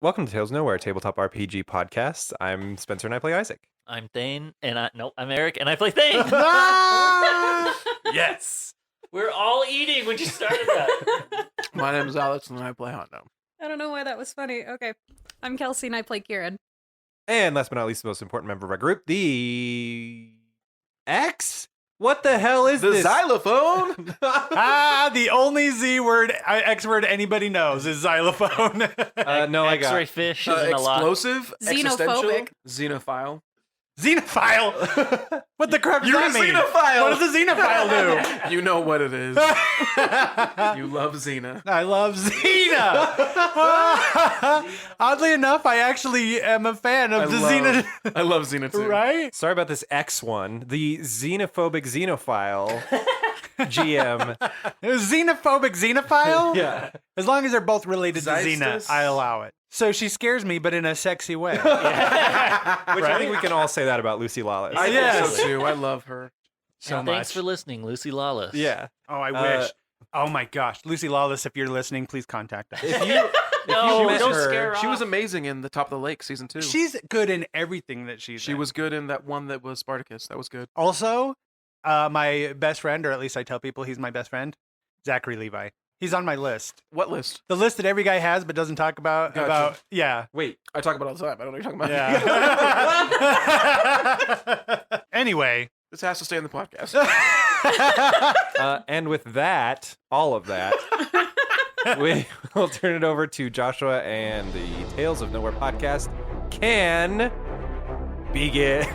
Welcome to Tales of Nowhere, tabletop RPG podcast. I'm Spencer and I play Isaac. I'm Thane, and I'm Eric, and I play Thane. Yes. We're all eating when you started that. My name is Alex, and I play hot dog. I don't know why that was funny. Okay. I'm Kelsey, and I play Kieran. And last but not least, the most important member of our group, the X? What the hell is The this? xylophone? The only X word anybody knows is xylophone. No, I got X-ray fish isn't a lot. Explosive? Xenophobic. Existential? Xenophile? Xenophile. What the crap does You're that a mean? xenophile! What does a xenophile You know what it is. do? You love Xena. I love Xena. Oddly enough, I actually am a fan of Xena. I love Xena too. Right? Sorry about this X one. The xenophobic xenophile GM. Xenophobic xenophile? Yeah. As long as they're both related to Xena, Xystus? I allow it. So she scares me, but in a sexy way. Which I think we can all say that about Lucy Lawless. I Yes. think so too. I love her. So And much. thanks for listening, Lucy Lawless. Yeah. Oh, I wish. Oh my gosh. Lucy Lawless, if you're listening, please contact us. If you No, met don't her- scare her She off. was amazing in The Top of the Lake season 2. She's good in everything that she's She in. was good in that one that was Spartacus. That was good. Also, my best friend, or at least I tell people he's my best friend, Zachary Levi. He's on my list. What list? The list that every guy has but doesn't talk about. Gotcha. Yeah. Wait. I talk about it all the time. I don't know what you're talking about. Yeah. Anyway. This has to stay in the podcast. And with that, all of that, we will turn it over to Joshua and the Tales of Nowhere podcast can begin.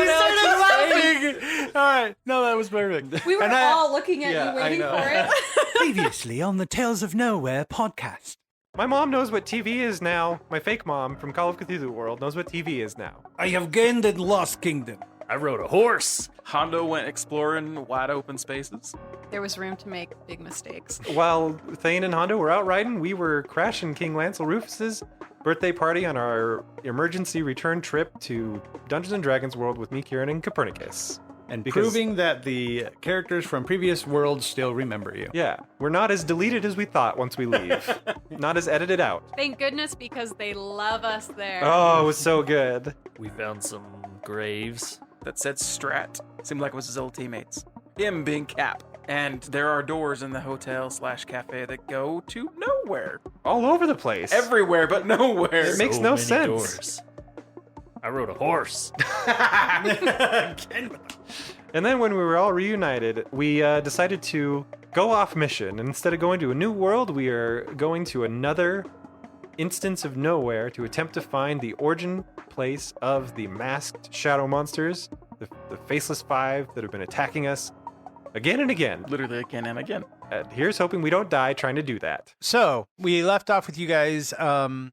Laughing. All right. No, that was perfect. We were And all looking at yeah, you I waiting know. for it. Previously on the Tales of Nowhere podcast. My mom knows what TV is now. My fake mom from Call of Cthulhu World knows what TV is now. I have gained and lost kingdom. I rode a horse. Hondo went exploring wide open spaces. There was room to make big mistakes. While Thane and Hondo were out riding, we were crashing King Lancel Rufus's birthday party on our emergency return trip to Dungeons and Dragons World with me, Kieran, and Copernicus. And Because- proving that the characters from previous worlds still remember you. Yeah, we're not as deleted as we thought once we leave. Not as edited out. Thank goodness, because they love us there. Oh, it was so good. We found some graves. That said Strat. Seemed like it was his old teammates. Him being Cap. And there are doors in the hotel/cafe that go to nowhere. All over the place. Everywhere but nowhere. It makes So no many sense. doors. I rode a horse. And then when we were all reunited, we decided to go off mission. Instead of going to a new world, we are going to another instance of nowhere to attempt to find the origin place of the masked shadow monsters, the faceless five that have been attacking us again and again. Literally again and again. And here's hoping we don't die trying to do that. So we left off with you guys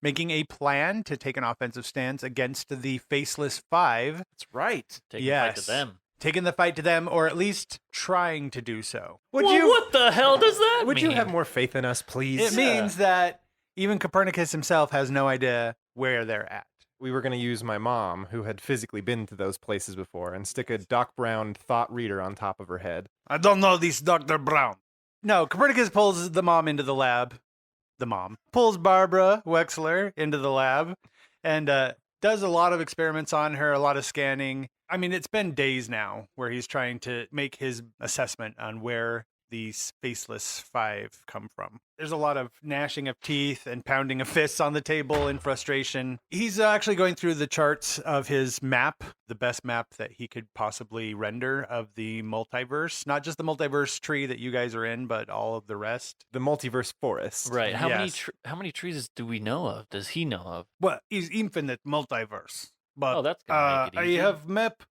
making a plan to take an offensive stance against the Faceless Five, That's right. Taking a fight Yes. to them. taking the fight to them, or at least trying to do so. Would Well, you what the hell does that would mean? you have more faith in us, please? It means that even Copernicus himself has no idea where they're at. We were going to use my mom, who had physically been to those places before, and stick a Doc Brown thought reader on top of her head. I don't know this Dr. Brown. No, Copernicus pulls the mom into the lab. The mom pulls Barbara Wexler into the lab and does a lot of experiments on her, a lot of scanning. I mean, it's been days now where he's trying to make his assessment on where these Faceless Five come from. There's a lot of gnashing of teeth and pounding of fists on the table in frustration. He's actually going through the charts of his map, the best map that he could possibly render of the multiverse. Not just the multiverse tree that you guys are in, but all of the rest. The multiverse forest. Right. How many Yes. how many trees do we know of? Does he know of? Well, it's infinite multiverse. But Oh, that's gonna make it I easy. have map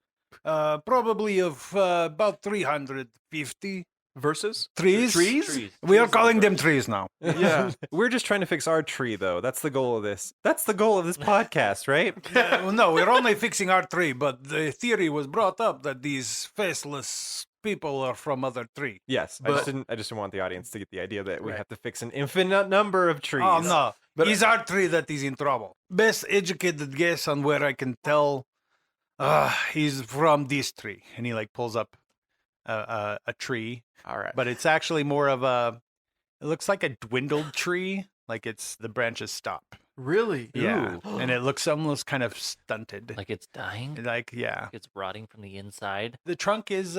probably of about 350 Versus? trees. Trees? We are calling them trees now. Yeah. We're just trying to fix our tree, though. That's the goal of this. That's the goal of this podcast, right? Well, no, we're only fixing our tree, but the theory was brought up that these faceless people are from other tree. Yes. I But- just didn't want the audience to get the idea that we Right. have to fix an infinite number of trees. Oh, no. But- It's our tree that is in trouble. Best educated guess on where I can tell he's from this tree. And he like pulls up a tree, All right. but it's actually more of a, it looks like a dwindled tree. Like the branches stop. Really? Yeah. Ooh. And it looks almost kind of stunted. Like it's dying? Like, yeah. It's rotting from the inside. The trunk is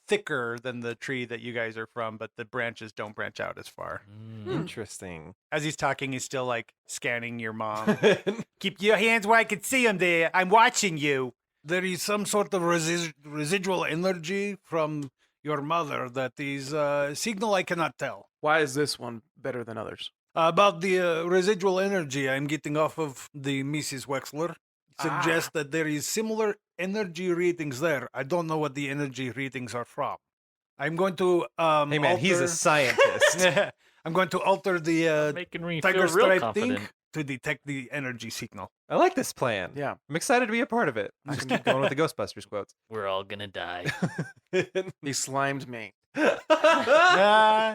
thicker than the tree that you guys are from, but the branches don't branch out as far. Interesting. As he's talking, he's still like scanning your mom. Keep your hands where I can see them there. I'm watching you. There is some sort of residual energy from your mother that is signal I cannot tell. Why is this one better than others? About the residual energy I'm getting off of the Mrs. Wexler suggests that there is similar energy readings there. I don't know what the energy readings are from. I'm going to Hey man, he's a scientist. I'm going to alter the Making me feel tiger real stripe confident. thing to detect the energy signal. I like this plan. Yeah. I'm excited to be a part of it. I just keep going with the Ghostbusters quotes. We're all gonna die. He slimed me.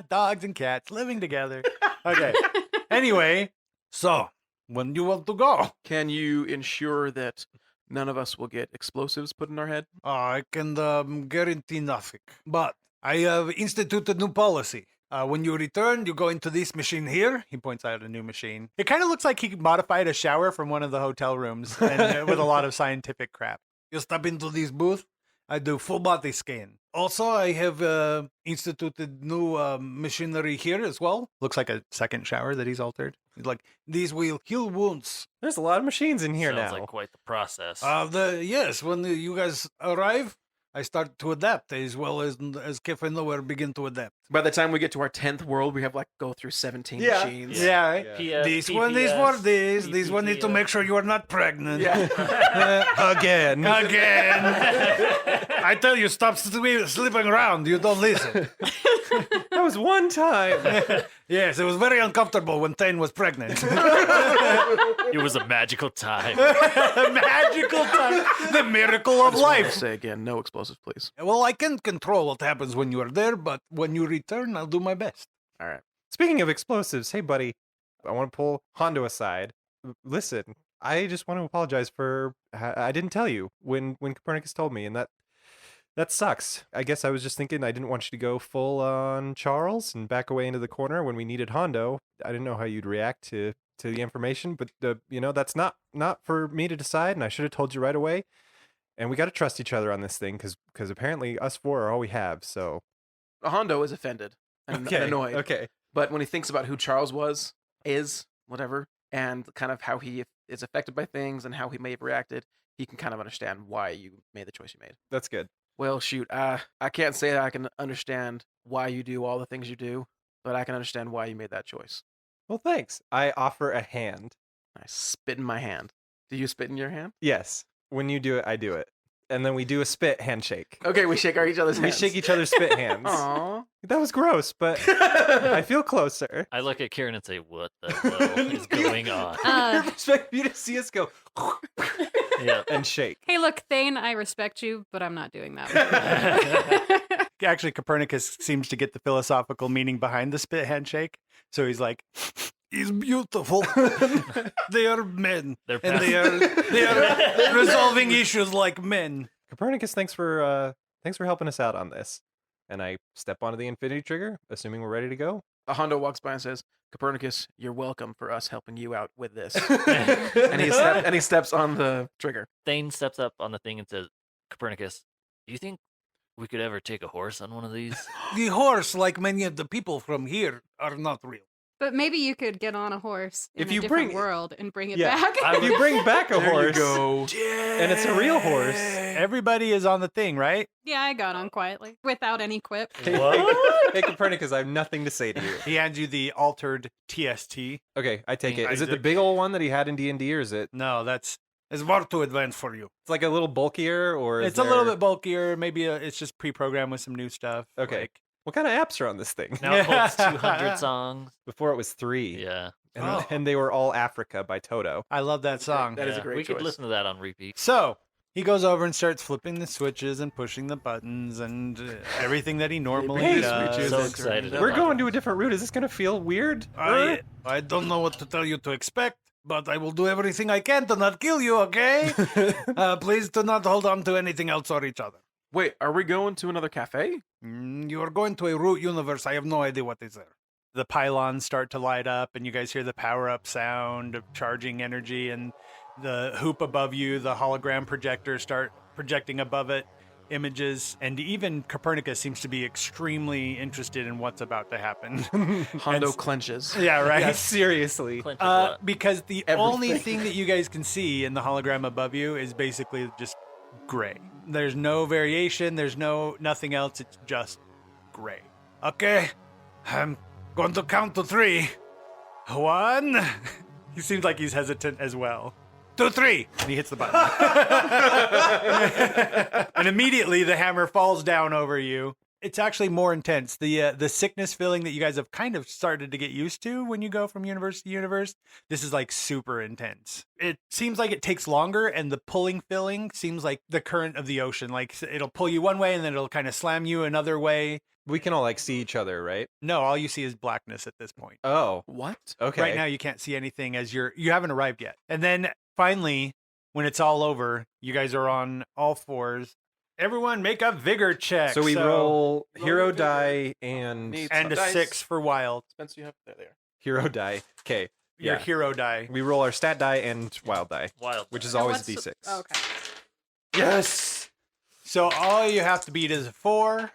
Dogs and cats living together. Okay. Anyway, so when you want to go? Can you ensure that none of us will get explosives put in our head? I can guarantee nothing. But I have instituted new policy. When you return, you go into this machine here. He points out a new machine. It kind of looks like he modified a shower from one of the hotel rooms and, with a lot of scientific crap. You step into this booth. I do full body scan. Also, I have instituted new machinery here as well. Looks like a second shower that he's altered. He's like, these will heal wounds. There's a lot of machines in here Sounds now. like quite the process. Yes, when you guys arrive, I start to adapt as well as Cafe Nowhere begin to adapt. By the time we get to our 10th world, we have like go through 17 Yeah. machines. Yeah. Yeah. This one is for this. This one is to make sure you are not pregnant. Yeah. Again. Again. I tell you, stop sleeping around. You don't listen. That was one time. Yes, it was very uncomfortable when Thane was pregnant. It was a magical time. Magical time. The miracle of Just wanted to life. say again, no explosives, please. Well, I can't control what happens when you are there, but when you return, I'll do my best. All right. Speaking of explosives, hey buddy, I want to pull Hondo aside. Listen, I just want to apologize for I didn't tell you when Copernicus told me, and that sucks. I guess I was just thinking I didn't want you to go full on Charles and back away into the corner when we needed Hondo. I didn't know how you'd react to the information, but that's not for me to decide, and I should have told you right away. And we got to trust each other on this thing because apparently us four are all we have. So Hondo is offended and annoyed. Okay. But when he thinks about who Charles is, whatever, and kind of how he is affected by things and how he may have reacted, he can kind of understand why you made the choice you made. That's good. Well, shoot, I can't say that I can understand why you do all the things you do, but I can understand why you made that choice. Well, thanks. I offer a hand. I spit in my hand. Do you spit in your hand? Yes. When you do it, I do it. And then we do a spit handshake. Okay, we shake each other's We hands. shake each other's spit hands. Aww. That was gross, but I feel closer. I look at Kieran and say, "What the hell is going on?" I expect you to see us go Yeah. and shake. Hey, look, Thane, I respect you, but I'm not doing that. Actually, Copernicus seems to get the philosophical meaning behind the spit handshake. So he's like, he's beautiful. They are men. They're And past- they are resolving issues like men. Copernicus, thanks for helping us out on this. And I step onto the infinity trigger, assuming we're ready to go. Hondo walks by and says, Copernicus, you're welcome for us helping you out with this. and he steps on the trigger. Thane steps up on the thing and says, "Copernicus, do you think we could ever take a horse on one of these?" The horse, like many of the people from here, are not real. But maybe you could get on a horse in If a you different bring- world and bring it Yeah. back. If you bring back a horse, go. and it's a real horse. Everybody is on the thing, right? Yeah, I got on quietly without any quip. Hey, Copernicus, I have nothing to say to you. He hands you the altered TST. Okay, I take it. Is it the Isaac. big old one that he had in D&D, or is it? No, it's far too advanced for you. It's like a little bulkier, or is It's a little there- bit bulkier. Maybe it's just pre-programmed with some new stuff. Okay. like- What kind of apps are on this thing? Now it holds 200 songs. Before it was 3. Yeah. And, Oh. and they were all Africa by Toto. I love that song. That is a Yeah, great We could choice. listen to that on repeat. So he goes over and starts flipping the switches and pushing the buttons and everything that he normally Hey, does. So excited. Yeah. We're going to a different route. Is this going to feel weird? I don't know what to tell you to expect, but I will do everything I can to not kill you, okay? Please do not hold on to anything else or each other. Wait, are we going to another cafe? You are going to a root universe. I have no idea what is there. the pylons start to light up, and you guys hear the power-up sound of charging energy, and the hoop above you, the hologram projectors start projecting above it images, and even Copernicus seems to be extremely interested in what's about to happen. Hondo And- clenches. Yeah, right. Yeah, seriously. Clinch is what? Because the Everything. only thing that you guys can see in the hologram above you is basically just gray. There's no variation. There's nothing else. It's just gray. Okay, I'm going to count to 3. 1. He seems like he's hesitant as well. 2, 3, and he hits the button. And immediately the hammer falls down over you. It's actually more intense. The sickness feeling that you guys have kind of started to get used to when you go from universe to universe, this is like super intense. It seems like it takes longer, and the pulling feeling seems like the current of the ocean. Like it'll pull you one way and then it'll kind of slam you another way. We can all like see each other, right? No, all you see is blackness at this point. Oh, What? okay. Right now you can't see anything as you haven't arrived yet. And then finally, when it's all over, you guys are on all fours. Everyone make a vigor check. So we roll hero vigor. die and Need and a some dice. 6 for wild. Spencer, you have there. hero die. Okay. Your Yeah. hero die. We roll our stat die and wild die, Wild. which is Now always what's D6. Oh, okay. Yes. So all you have to beat is a 4.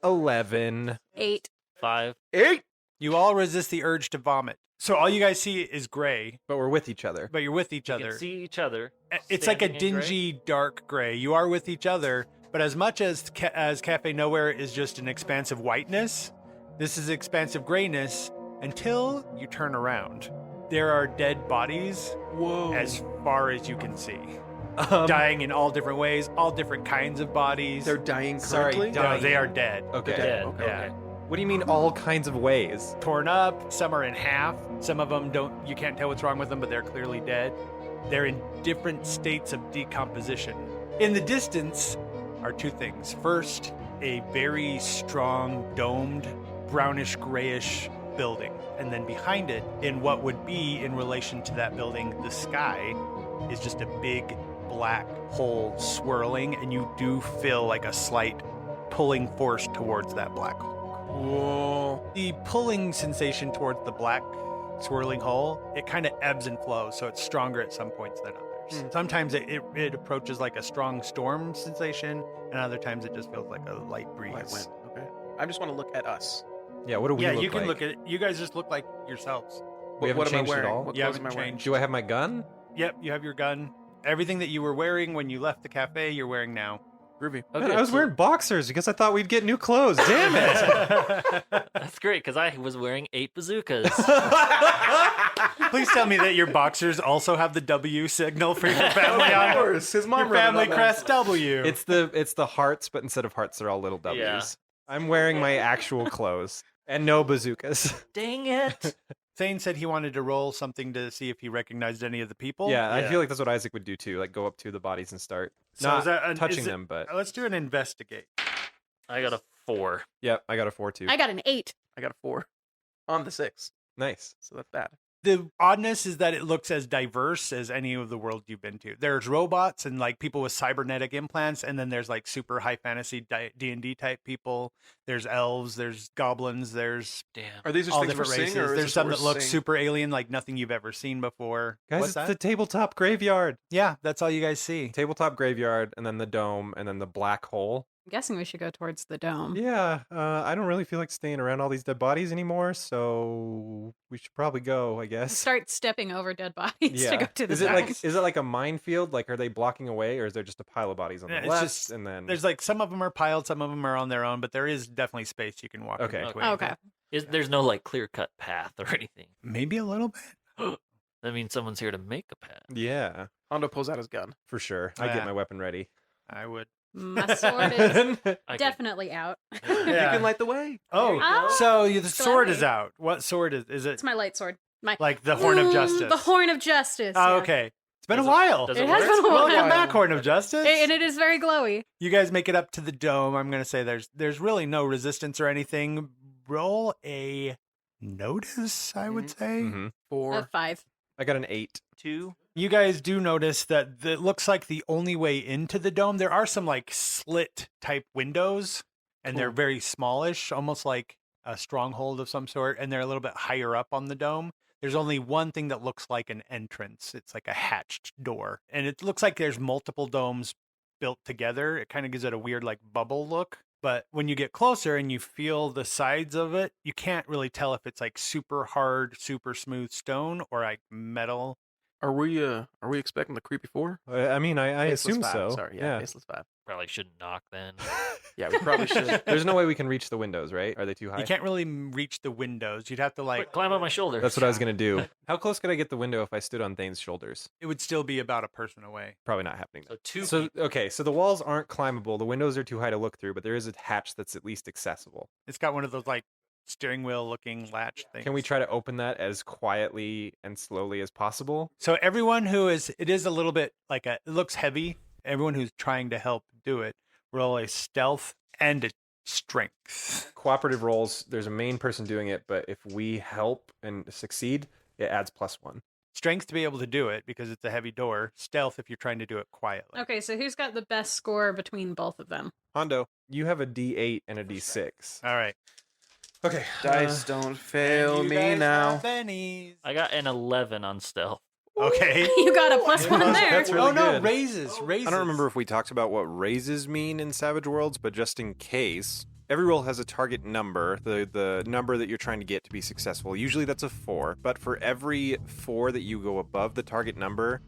11. 8. 5. 8. You all resist the urge to vomit. So all you guys see is gray, But we're with each other. but you're with each You other. can see each other. It's like a standing in gray. dingy, dark gray. You are with each other, but as much as Cafe Nowhere is just an expansive whiteness, this is expansive grayness until you turn around. There are dead bodies Whoa. as far as you can see, Um, dying in all different ways, all different kinds of bodies. They're dying Sorry, currently? dying. No, they are dead. Okay. Dead. Okay. Yeah. What do you mean all kinds of ways? Torn up, some are in half, some of them you can't tell what's wrong with them, but they're clearly dead. They're in different states of decomposition. In the distance are 2 things. First, a very strong, domed, brownish grayish building. And then behind it, in what would be in relation to that building, the sky is just a big black hole swirling, and you do feel like a slight pulling force towards that black hole. Whoa. The pulling sensation towards the black swirling hole, it kind of ebbs and flows, so it's stronger at some points than others. Sometimes it approaches like a strong storm sensation, and other times it just feels like a light breeze. Light wind. Okay. I just want to look at us. Yeah, what do we Yeah, look you can like? look at it. You guys just look like yourselves. We haven't what am I changed at wearing? all? What You clothes haven't am I wearing? changed. Do I have my gun? Yep, you have your gun. Everything that you were wearing when you left the cafe, you're wearing now. Groovy. Okay, I was so- wearing boxers because I thought we'd get new clothes. Damn it! That's great because I was wearing 8 bazookas. Please tell me that your boxers also have the W signal for your family Of on it. course. His mom Your wrote it family on there. crest W. it's the hearts, but instead of hearts, they're all little W's. Yeah. I'm wearing my actual clothes and no bazookas. Dang it. Thane said he wanted to roll something to see if he recognized any of the people. Yeah, I feel like that's what Isaac would do too. Like go up to the bodies and start So not is that touching is it- them, but Let's do an investigate. I got a 4. yeah, I got a 4 too. I got an 8. I got a 4 on the 6. Nice. So that's bad. The oddness is that it looks as diverse as any of the world you've been to. There's robots and like people with cybernetic implants, and then there's like super high fantasy D&D type people. There's elves, there's goblins, there's Damn. Are these just all things we're different seeing, or races. is There's this some what that we're look seeing? super alien, like nothing you've ever seen before. Guys, What's it's that? the tabletop graveyard. Yeah, that's all you guys see. Tabletop graveyard, and then the dome, and then the black hole. I'm guessing we should go towards the dome. Yeah, I don't really feel like staying around all these dead bodies anymore, so we should probably go, I guess. Start stepping over dead bodies to go to the is it dome. like is it like a minefield? Like, are they blocking away, or is there just a pile of bodies on Yeah, the it's left? just- And then There's like some of them are piled, some of them are on their own, but there is definitely space you can walk. Okay. in between. Oh, okay. There's no like clear cut path or anything. Maybe a little bit. That means someone's here to make a path. yeah, Hondo pulls out his gun. for sure. I Yeah. get my weapon ready. I would. My sword is I could- definitely out. You can light the way. Oh, Oh, so the sword is gladly. out. What sword is it? It's my light sword. My Like the Horn of Justice. The Horn of Justice. Oh, yeah. okay. It's been a Does it- while. does It work? has been a while. Welcome back, Horn of Justice. And it is very glowy. You guys make it up to the dome. I'm gonna say there's really no resistance or anything. Roll a notice, I would say. Mhm. 4. 5. I got an 8. 2. You guys do notice that it looks like the only way into the dome, there are some like slit type windows, and they're Cool. very smallish, almost like a stronghold of some sort, and they're a little bit higher up on the dome. There's only one thing that looks like an entrance. It's like a hatched door, and it looks like there's multiple domes built together. It kind of gives it a weird like bubble look. But when you get closer and you feel the sides of it, you can't really tell if it's like super hard, super smooth stone or like metal. Are we expecting the creepy 4? I mean, I Faceless assume 5, so. Sorry, yeah, Faceless 5. Probably shouldn't knock then. Yeah, we probably should. There's no way we can reach the windows, right? Are they too high? You can't really reach the windows. You'd have to like, Quick, climb on my shoulder. That's what I was gonna do. How close could I get the window if I stood on Thane's shoulders? it would still be about a person away. Probably not happening. So two. So okay, so the walls aren't climbable. The windows are too high to look through, but there is a hatch that's at least accessible. It's got one of those like steering wheel looking latch things. Can we try to open that as quietly and slowly as possible? So everyone who is, it is a little bit like it looks heavy. Everyone who's trying to help do it, roll a stealth and a strength. Cooperative rolls, there's a main person doing it, but if we help and succeed, it adds +1. Strength to be able to do it because it's a heavy door. Stealth if you're trying to do it quietly. Okay, so who's got the best score between both of them? Hondo, you have a D8 and a D6. All right. Okay. Dice don't fail You me guys now. have bennies. I got an 11 on stealth. Okay. You got a +1 there. That's really oh no, good. raises. I don't remember if we talked about what raises mean in Savage Worlds, but just in case, every roll has a target number, the number that you're trying to get to be successful. Usually that's a 4, but for every 4 that you go above the target number,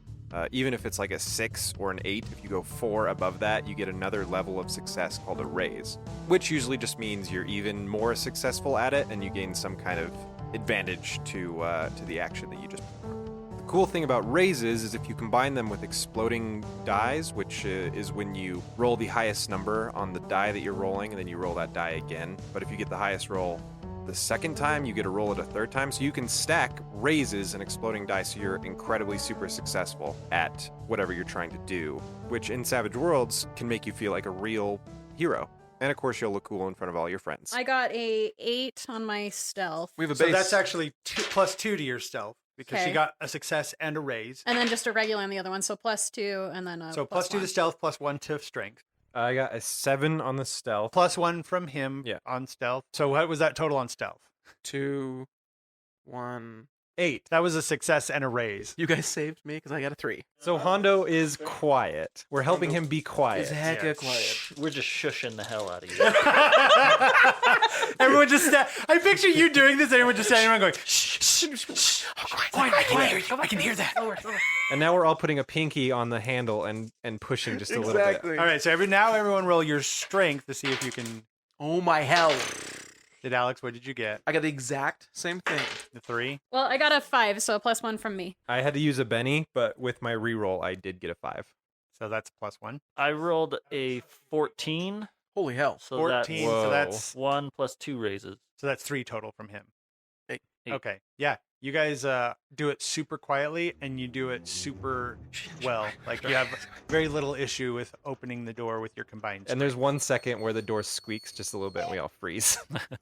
even if it's like a 6 or an 8, if you go 4 above that, you get another level of success called a raise, which usually just means you're even more successful at it and you gain some kind of advantage to the action that you just performed. The cool thing about raises is if you combine them with exploding dies, which is when you roll the highest number on the die that you're rolling and then you roll that die again. But if you get the highest roll the second time, you get to roll it a third time. So you can stack raises and exploding dice so you're incredibly super successful at whatever you're trying to do, which in Savage Worlds can make you feel like a real hero. And of course, you'll look cool in front of all your friends. I got a 8 on my stealth. We have a So base. that's actually +2 to your stealth because Okay. she got a success and a raise. And then just a regular on the other one. So +2 and then a So +2 +1. to stealth, +1 to strength. I got a 7 on the stealth. +1 from him Yeah. on stealth. So what was that total on stealth? 2, 1. 8. That was a success and a raise. You guys saved me because I got a 3. So Hondo is quiet. We're helping him be quiet. It's hecka Yeah. quiet. We're just shushing the hell out of you. Everyone just I picture you doing this, everyone just standing around going, shh, shh, shh, quiet, I can hear that. And now we're all putting a pinky on the handle and pushing just a little bit. All right, so everyone roll your strength to see if you can. Oh my hell. Did Alex, what did you get? I got the exact same thing. The 3? Well, I got a 5, so a +1 from me. I had to use a Benny, but with my reroll, I did get a 5. So that's +1. I rolled a 14, Holy hell. so 14, Whoa. so that's 1 plus 2 raises. 3 total from him. 8. Okay. Yeah. You guys do it super quietly and you do it super well. Like you have very little issue with opening the door with your combined. And there's 1 second where the door squeaks just a little bit and we all freeze.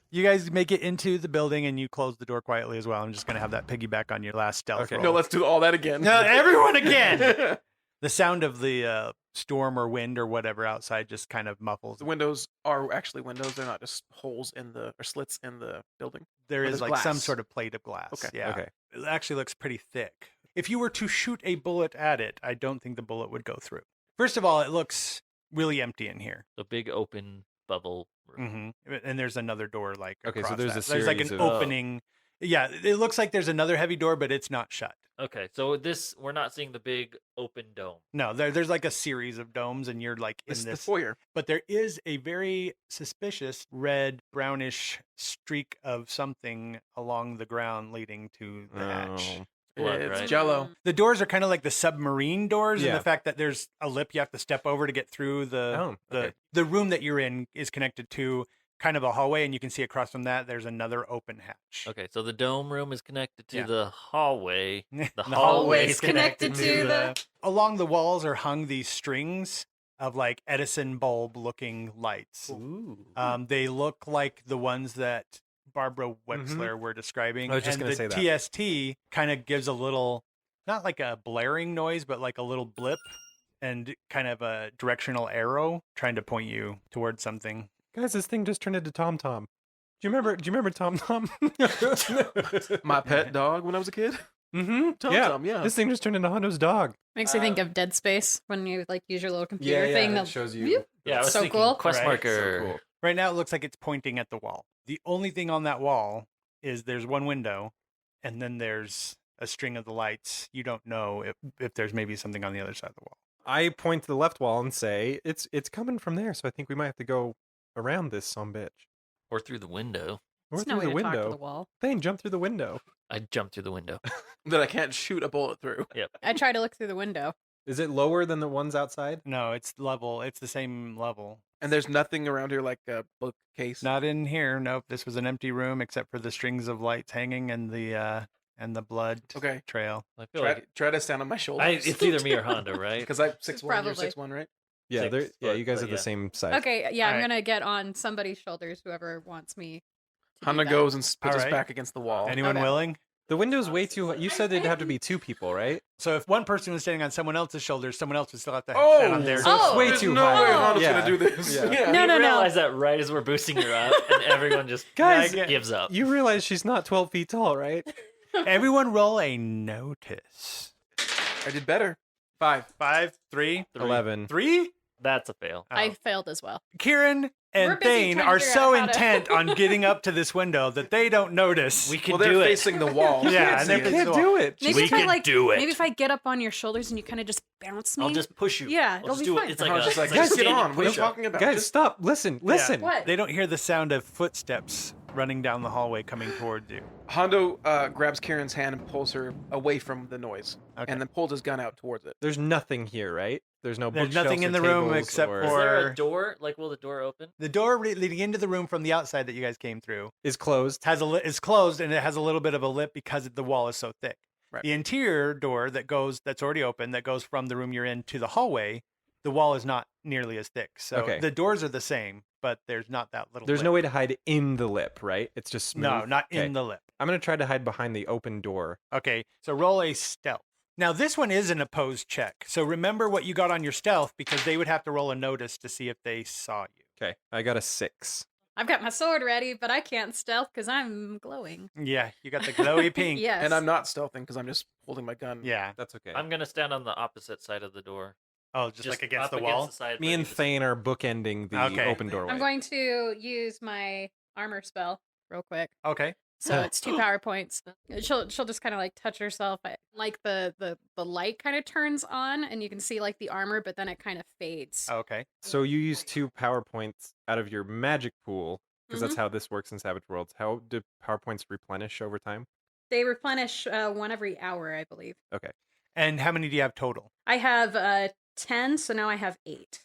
You guys make it into the building and you close the door quietly as well. I'm just going to have that piggyback on your last stealth Okay. roll. No, let's do all that again. No, everyone again. The sound of the storm or wind or whatever outside just kind of muffles. The windows are actually windows. They're not just holes in the or slits in the building. There Or is there's like some glass. sort of plate of glass. Okay. Yeah. Okay. It actually looks pretty thick. If you were to shoot a bullet at it, I don't think the bullet would go through. First of all, it looks really empty in here. The big open bubble room. And there's another door like Okay, so across there's that. a There's like an series of- opening. Yeah, it looks like there's another heavy door, but it's not shut. Okay, so we're not seeing the big open dome. No, there's like a series of domes, and you're like in It's the this. foyer. But there is a very suspicious red brownish streak of something along the ground leading to the hatch. Oh. Blood, It's right? Jello. The doors are kind of like the submarine doors, and Yeah. the fact that there's a lip you have to step over to get through Oh, okay. the room that you're in is connected to kind of a hallway, and you can see across from that there's another open hatch. Okay, so the dome room is connected to Yeah. the hallway. The hallway is connected to the- Along the walls are hung these strings of like Edison bulb looking lights. Ooh. They look like the ones that Barbara Wexler were describing. I was just and gonna the say that. TST kind of gives a little, not like a blaring noise, but like a little blip and kind of a directional arrow trying to point you towards something. Guys, this thing just turned into Tom Tom. Do you remember Tom Tom? My pet dog when I was a kid. Mm-hmm. Tom yeah. Tom, yeah. This thing just turned into Hondo's dog. Makes me think of Dead Space when you like use your little computer thing that shows you. Yeah, I was So thinking cool. quest Right, marker. So cool. Right now, it looks like it's pointing at the wall. The only thing on that wall is there's one window, and then there's a string of the lights. You don't know if there's maybe something on the other side of the wall. I point to the left wall and say, it's coming from there, so I think we might have to go around this sumbitch. Or through the window. Or There's no through way the to talk to window. the wall. Thane, jump through the window. I jumped through the window. That I can't shoot a bullet through. I try to look through the window. Is it lower than the ones outside? No, it's level. It's the same level. And there's nothing around here like a bookcase. Not in here. Nope. This was an empty room except for the strings of lights hanging and the blood Okay. trail. I feel Try, like try to stand on my shoulders. it's either me or Honda, right? Because I'm 6'1", you're Probably. 6'1", right? Yeah, 6 they're, yeah, foot, you guys but are the same size. Okay, yeah, I'm Alright. gonna get on somebody's shoulders, whoever wants me. to do Honda that. goes and puts us Alright. back against the wall. Anyone Okay. willing? The window's way too. You said it'd have to be two people, right? So if one person was standing on someone else's shoulders, someone else would still have to Oh, stand on theirs. So it's Oh, way There's too no high. way Honda's Yeah. gonna do this. Yeah. Yeah. No, we no, no. realize that right as we're boosting her up, and everyone just Guys, gives up. You realize she's not 12 feet tall, right? Everyone roll a notice. I did better. 5. 5, 3, 11. 3. That's a fail. I failed as well. Kieran We're and busy Thane trying to are figure so out how to- intent on getting up to this window that they don't notice. We can Well, they're do it. facing the wall. so Yeah, you and can't they're see You it. facing can't the do it. Maybe We if I can like, do it. maybe if I get up on your shoulders and you kind of just bounce me. I'll just push you. Yeah, I'll it'll just be do fine. it. It's And like Honda's a, just like, it's like guys, a get standing on. What are you push-up. talking about? Guys, Just- stop. Listen. Listen. What? They don't hear the sound of footsteps running down the hallway coming towards you. Hondo grabs Kieran's hand and pulls her away from the noise, Okay. and then pulls his gun out towards it. There's nothing here, right? There's no There's bookshelves nothing in or the room tables except or- Is there Or- a door? Like, will the door open? The door leading into the room from the outside that you guys came through is closed. is closed, and it has a little bit of a lip because the wall is so thick. Right. The interior door that's already open, that goes from the room you're in to the hallway, the wall is not nearly as thick. So Okay. the doors are the same, but there's not that little. There's lip. no way to hide in the lip, right? It's just smooth. No, not Okay. in the lip. I'm gonna try to hide behind the open door. Okay, so roll a stealth. Now this one is an opposed check. So remember what you got on your stealth because they would have to roll a notice to see if they saw you. Okay, I got a 6. I've got my sword ready, but I can't stealth because I'm glowing. Yeah, you got the glowy pink. Yes. And I'm not stealthing because I'm just holding my gun. Yeah. That's okay. I'm gonna stand on the opposite side of the door. Oh, just like against up the wall. the side, Me but and you just- Thane are bookending the Okay. open doorway. I'm going to use my armor spell real quick. Okay. So it's 2 power points. She'll just kind of like touch herself. Like the light kind of turns on and you can see like the armor, but then it kind of fades. Okay. So you use 2 power points out of your magic pool because that's how this works in Savage Worlds. How do power points replenish over time? They replenish 1 every hour, I believe. Okay. And how many do you have total? I have 10, so now I have 8.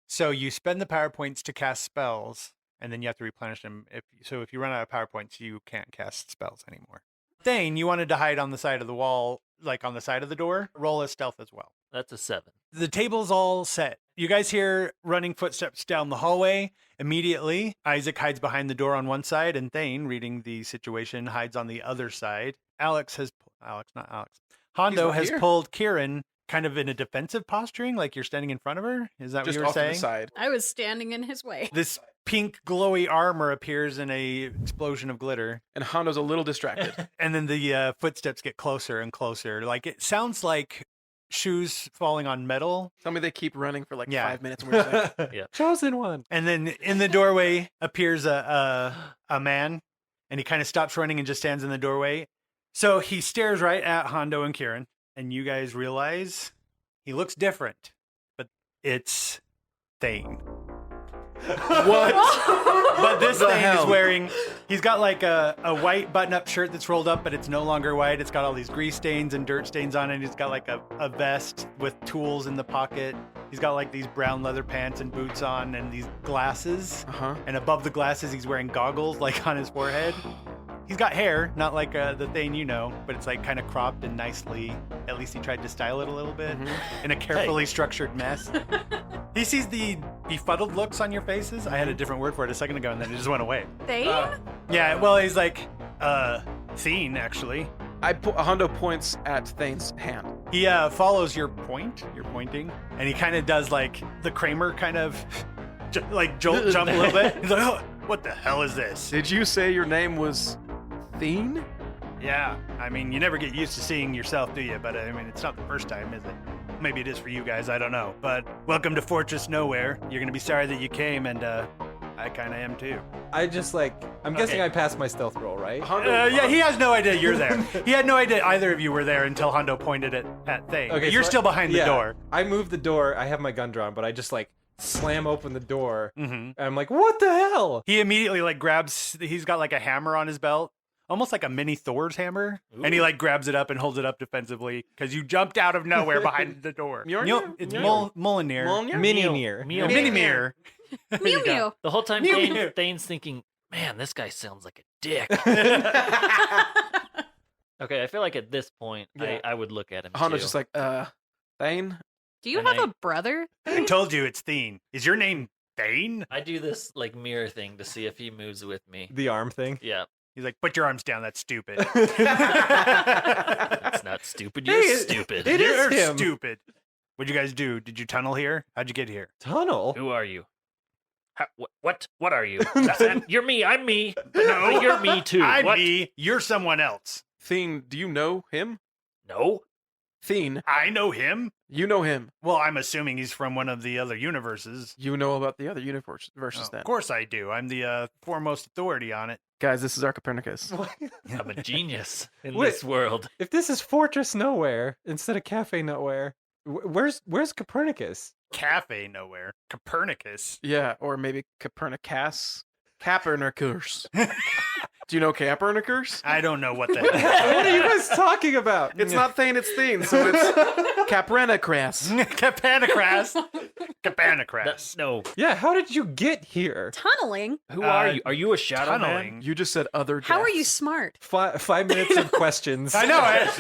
So you spend the power points to cast spells, and then you have to replenish them. If you run out of power points, you can't cast spells anymore. Thane, you wanted to hide on the side of the wall, like on the side of the door. Roll a stealth as well. That's a 7. The table's all set. You guys hear running footsteps down the hallway. Immediately, Isaac hides behind the door on one side, and Thane, reading the situation, hides on the other side. Hondo not has here. pulled Kieran kind of in a defensive posturing, like you're standing in front of her. Is that Just what you were off to the saying? side. I was standing in his way. This pink glowy armor appears in a explosion of glitter, And Hondo's a little distracted. and then the footsteps get closer and closer. Like it sounds like shoes falling on metal. Tell me they keep running for like Yeah. 5 minutes. And we're just like, Chosen one. And then in the doorway appears a man, and he kind of stops running and just stands in the doorway. So he stares right at Hondo and Kieran, and you guys realize he looks different, but it's Thane. what? But this The Thane is hell? wearing, he's got like a white button-up shirt that's rolled up, but it's no longer white. It's got all these grease stains and dirt stains on it. He's got like a vest with tools in the pocket. He's got like these brown leather pants and boots on and these glasses. Uh-huh. And above the glasses, he's wearing goggles like on his forehead. He's got hair, not like the Thane you know, but it's like kind of cropped and nicely. At least he tried to style it a little bit in a carefully structured mess. He sees the befuddled looks on your faces. I had a different word for it a second ago, and then it just went away. Thane? Yeah, well, he's like, Thane, actually. Hondo points at Thane's hand. He follows your point, you're pointing, and he kind of does like the Kramer kind of like jump a little bit. He's like, oh, What the hell is this? Did you say your name was Theen? Yeah, I mean, you never get used to seeing yourself, do you? But I mean, it's not the first time, is it? Maybe it is for you guys, I don't know. But welcome to Fortress Nowhere. You're gonna be sorry that you came, and I kind of am too. I just I'm guessing I passed my stealth roll, right? Yeah, he has no idea you're there. He had no idea either of you were there until Hondo pointed it at Thane. Okay, You're so still behind the door. I moved the door. I have my gun drawn, but I just slam open the door. Mm-hmm. And I'm like, what the hell? He immediately grabs. He's got like a hammer on his belt, almost like a mini Thor's hammer, and he grabs it up and holds it up defensively because you jumped out of nowhere behind the door. It's Mjolnir. Mini-near. Mini-mir. Mew Mew. The whole time Mew Mew. Thane's thinking, man, this guy sounds like a dick. Okay, I feel like at this point, Yeah. I would look at him Honda's too. just like, Thane? Do you And have I- a brother? I told you it's Thane. Is your name Thane? I do this mirror thing to see if he moves with me. The arm thing. Yeah, He's like, put your arms down. That's stupid. that's not stupid. You're Hey, stupid. it is You're him. stupid. What'd you guys do? Did you tunnel here? How'd you get here? Tunnel? Who are you? What are you? You're me. I'm me. No, you're me too. I'm what? me. You're someone else. Theen, do you know him? No. Theen, I know him. you know him. Well, I'm assuming he's from one of the other universes. You know about the other universes Oh, then. of course I do. I'm the foremost authority on it. Guys, this is our Copernicus. I'm a genius in Wait. this world. If this is Fortress Nowhere instead of Cafe Nowhere, where's Copernicus? Cafe nowhere. Copernicus. Yeah, or maybe Copernicus. Capernicus. Do you know Capernicus? I don't know what the What hell. are you guys talking about? It's not Thane, it's Theen, so it's Capernicus. Capanicras. Capanicras. No. Yeah, how did you get here? Tunneling? Who are you? Are you a shadow Tunneling. man? You just said other How are you deaths. smart? 5 minutes of questions. I know,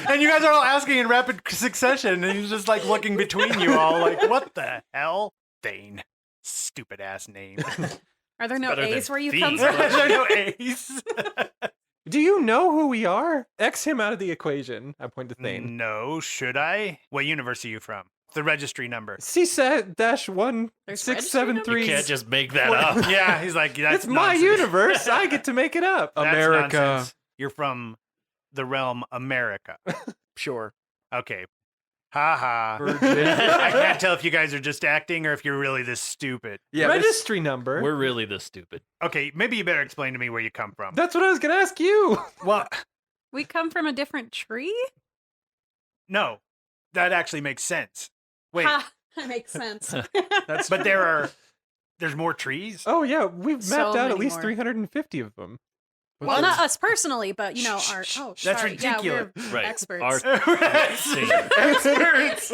and you guys are all asking in rapid succession, and he's just like looking between you all, like, what the hell? Thane. Stupid ass name. Are there no Better than A's where you Theme. come There from? are no A's. Do you know who we are? X him out of the equation. I point to Thane. No, should I? What universe are you from? The registry number. C-1 There's 673. You can't just make that up. Yeah, he's like, that's It's my nonsense. universe. I get to make it up. That's America. nonsense. You're from the realm America. Sure. Okay. Ha ha. Virgin. I can't tell if you guys are just acting or if you're really this stupid. Yeah, this- Registry number. We're really this stupid. Okay, maybe you better explain to me where you come from. That's what I was gonna ask you. Well, We come from a different tree? no, that actually makes sense. Wait, Ha, that makes sense. That's but there's more trees? Oh yeah, we've So mapped out at many least more. 350 of them. Well, not us personally, but you know, our That's sorry. Yeah, ridiculous. we're Right. experts. Experts.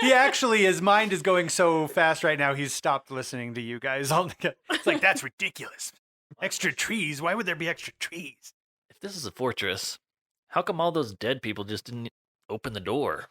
He actually, his mind is going so fast right now, he's stopped listening to you guys altogether. It's like, that's ridiculous. Extra trees? Why would there be extra trees? If this is a fortress, how come all those dead people just didn't open the door?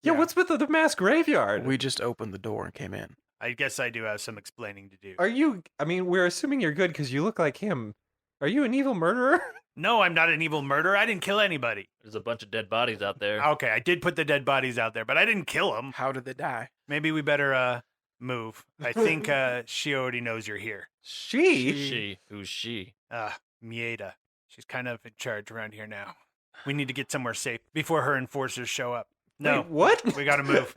Yeah, Yeah. what's with the mass graveyard? We just opened the door and came in. I guess I do have some explaining to do. Are you? I mean, we're assuming you're good because you look like him. Are you an evil murderer? No, I'm not an evil murderer. I didn't kill anybody. There's a bunch of dead bodies out there. Okay, I did put the dead bodies out there, but I didn't kill them. How did they die? Maybe we better move. I think she already knows you're here. She? Who's she? Mieda. She's kind of in charge around here now. We need to get somewhere safe before her enforcers show up. No, Wait, what? we gotta move.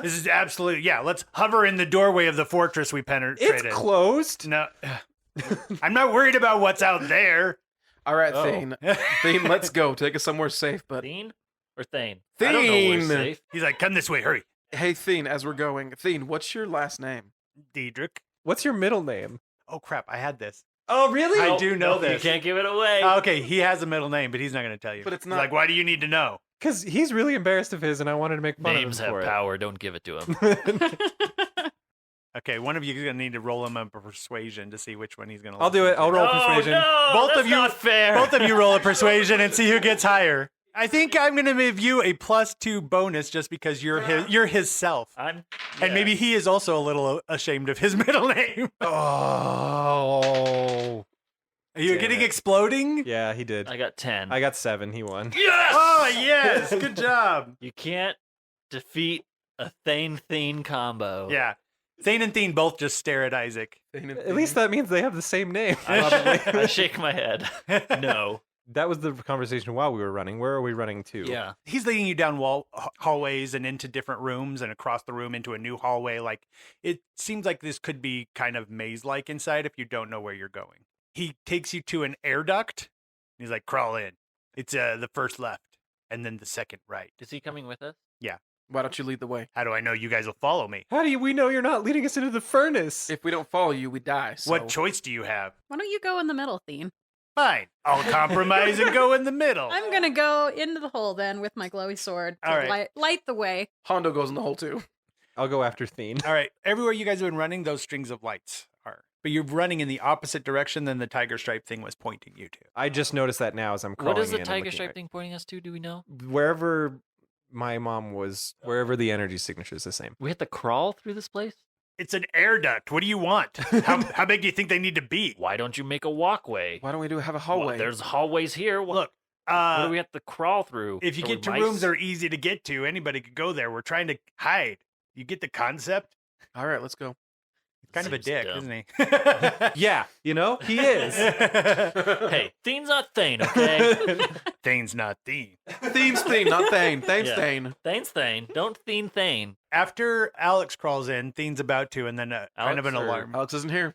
This is absolute. Yeah, let's hover in the doorway of the fortress we penetrated. It's closed. No, I'm not worried about what's out there. All right, Oh. Thane. Thane, let's go. Take us somewhere safe. But Thane or Thane? I don't know where's Thane. safe. He's like, come this way, hurry. hey, Thane, as we're going, Thane, what's your last name? Diedrich. What's your middle name? Oh crap, I had this. Oh, really? I do know You this. can't give it away. Okay, he has a middle name, but he's not going to tell you. But it's He's not- like, why do you need to know? Because he's really embarrassed of his, and I wanted to make fun Names of him have for power. Don't give it to him. it. Okay, one of you is going to need to roll him a persuasion to see which one he's going to. I'll do it. I'll roll persuasion. No, Both that's of you- not fair. Both of you roll a persuasion and see who gets higher. I think I'm going to give you a +2 bonus just because you're his self. I'm. And maybe he is also a little ashamed of his middle name. Oh. Are you Damn getting it. exploding? Yeah, he did. I got 10. I got 7. He won. Yes. Oh, yes. Good job. You can't defeat a Thane combo. Yeah. Thane and Thane both just stare at Isaac. At least that means they have the same name. I shake my head. No. That was the conversation while we were running. Where are we running to? Yeah. He's leading you down hallways and into different rooms and across the room into a new hallway. Like, it seems like this could be kind of maze-like inside if you don't know where you're going. He takes you to an air duct. He's like, crawl in. It's the first left and then the second right. Is he coming with us? Why don't you lead the way? How do I know you guys will follow me? How do we know you're not leading us into the furnace? If we don't follow you, we die. So. What choice do you have? Why don't you go in the middle, Thane? Fine. I'll compromise and go in the middle. I'm gonna go into the hole then with my glowy sword to All right. light the way. Hondo goes in the hole too. I'll go after Thane. All right. Everywhere you guys have been running, those strings of lights are. But you're running in the opposite direction than the tiger stripe thing was pointing you to. I just noticed that now as I'm crawling What is the in and tiger looking stripe at- thing pointing us to? Do we know? Wherever my mom was, wherever the energy signature is the same. We have to crawl through this place? It's an air duct. What do you want? How big do you think they need to be? Why don't you make a walkway? Why don't we have a Well, hallway? there's hallways here. What, Look, what do we have to crawl through? if you Are we get to mice? rooms that are easy to get to, anybody could go there. We're trying to hide. You get the concept? All right, let's go. Kind of a Seems dick, dumb. isn't he? Yeah, you know, he is. Hey, Thane's not Thane, okay? Thane's not Thane. Theme's Thane, not Thane. Thane's Yeah. Thane. Thane's Thane. Don't Thane. After Alex crawls in, Thane's about to, and then kind of an Alex or- alarm. Alex isn't here.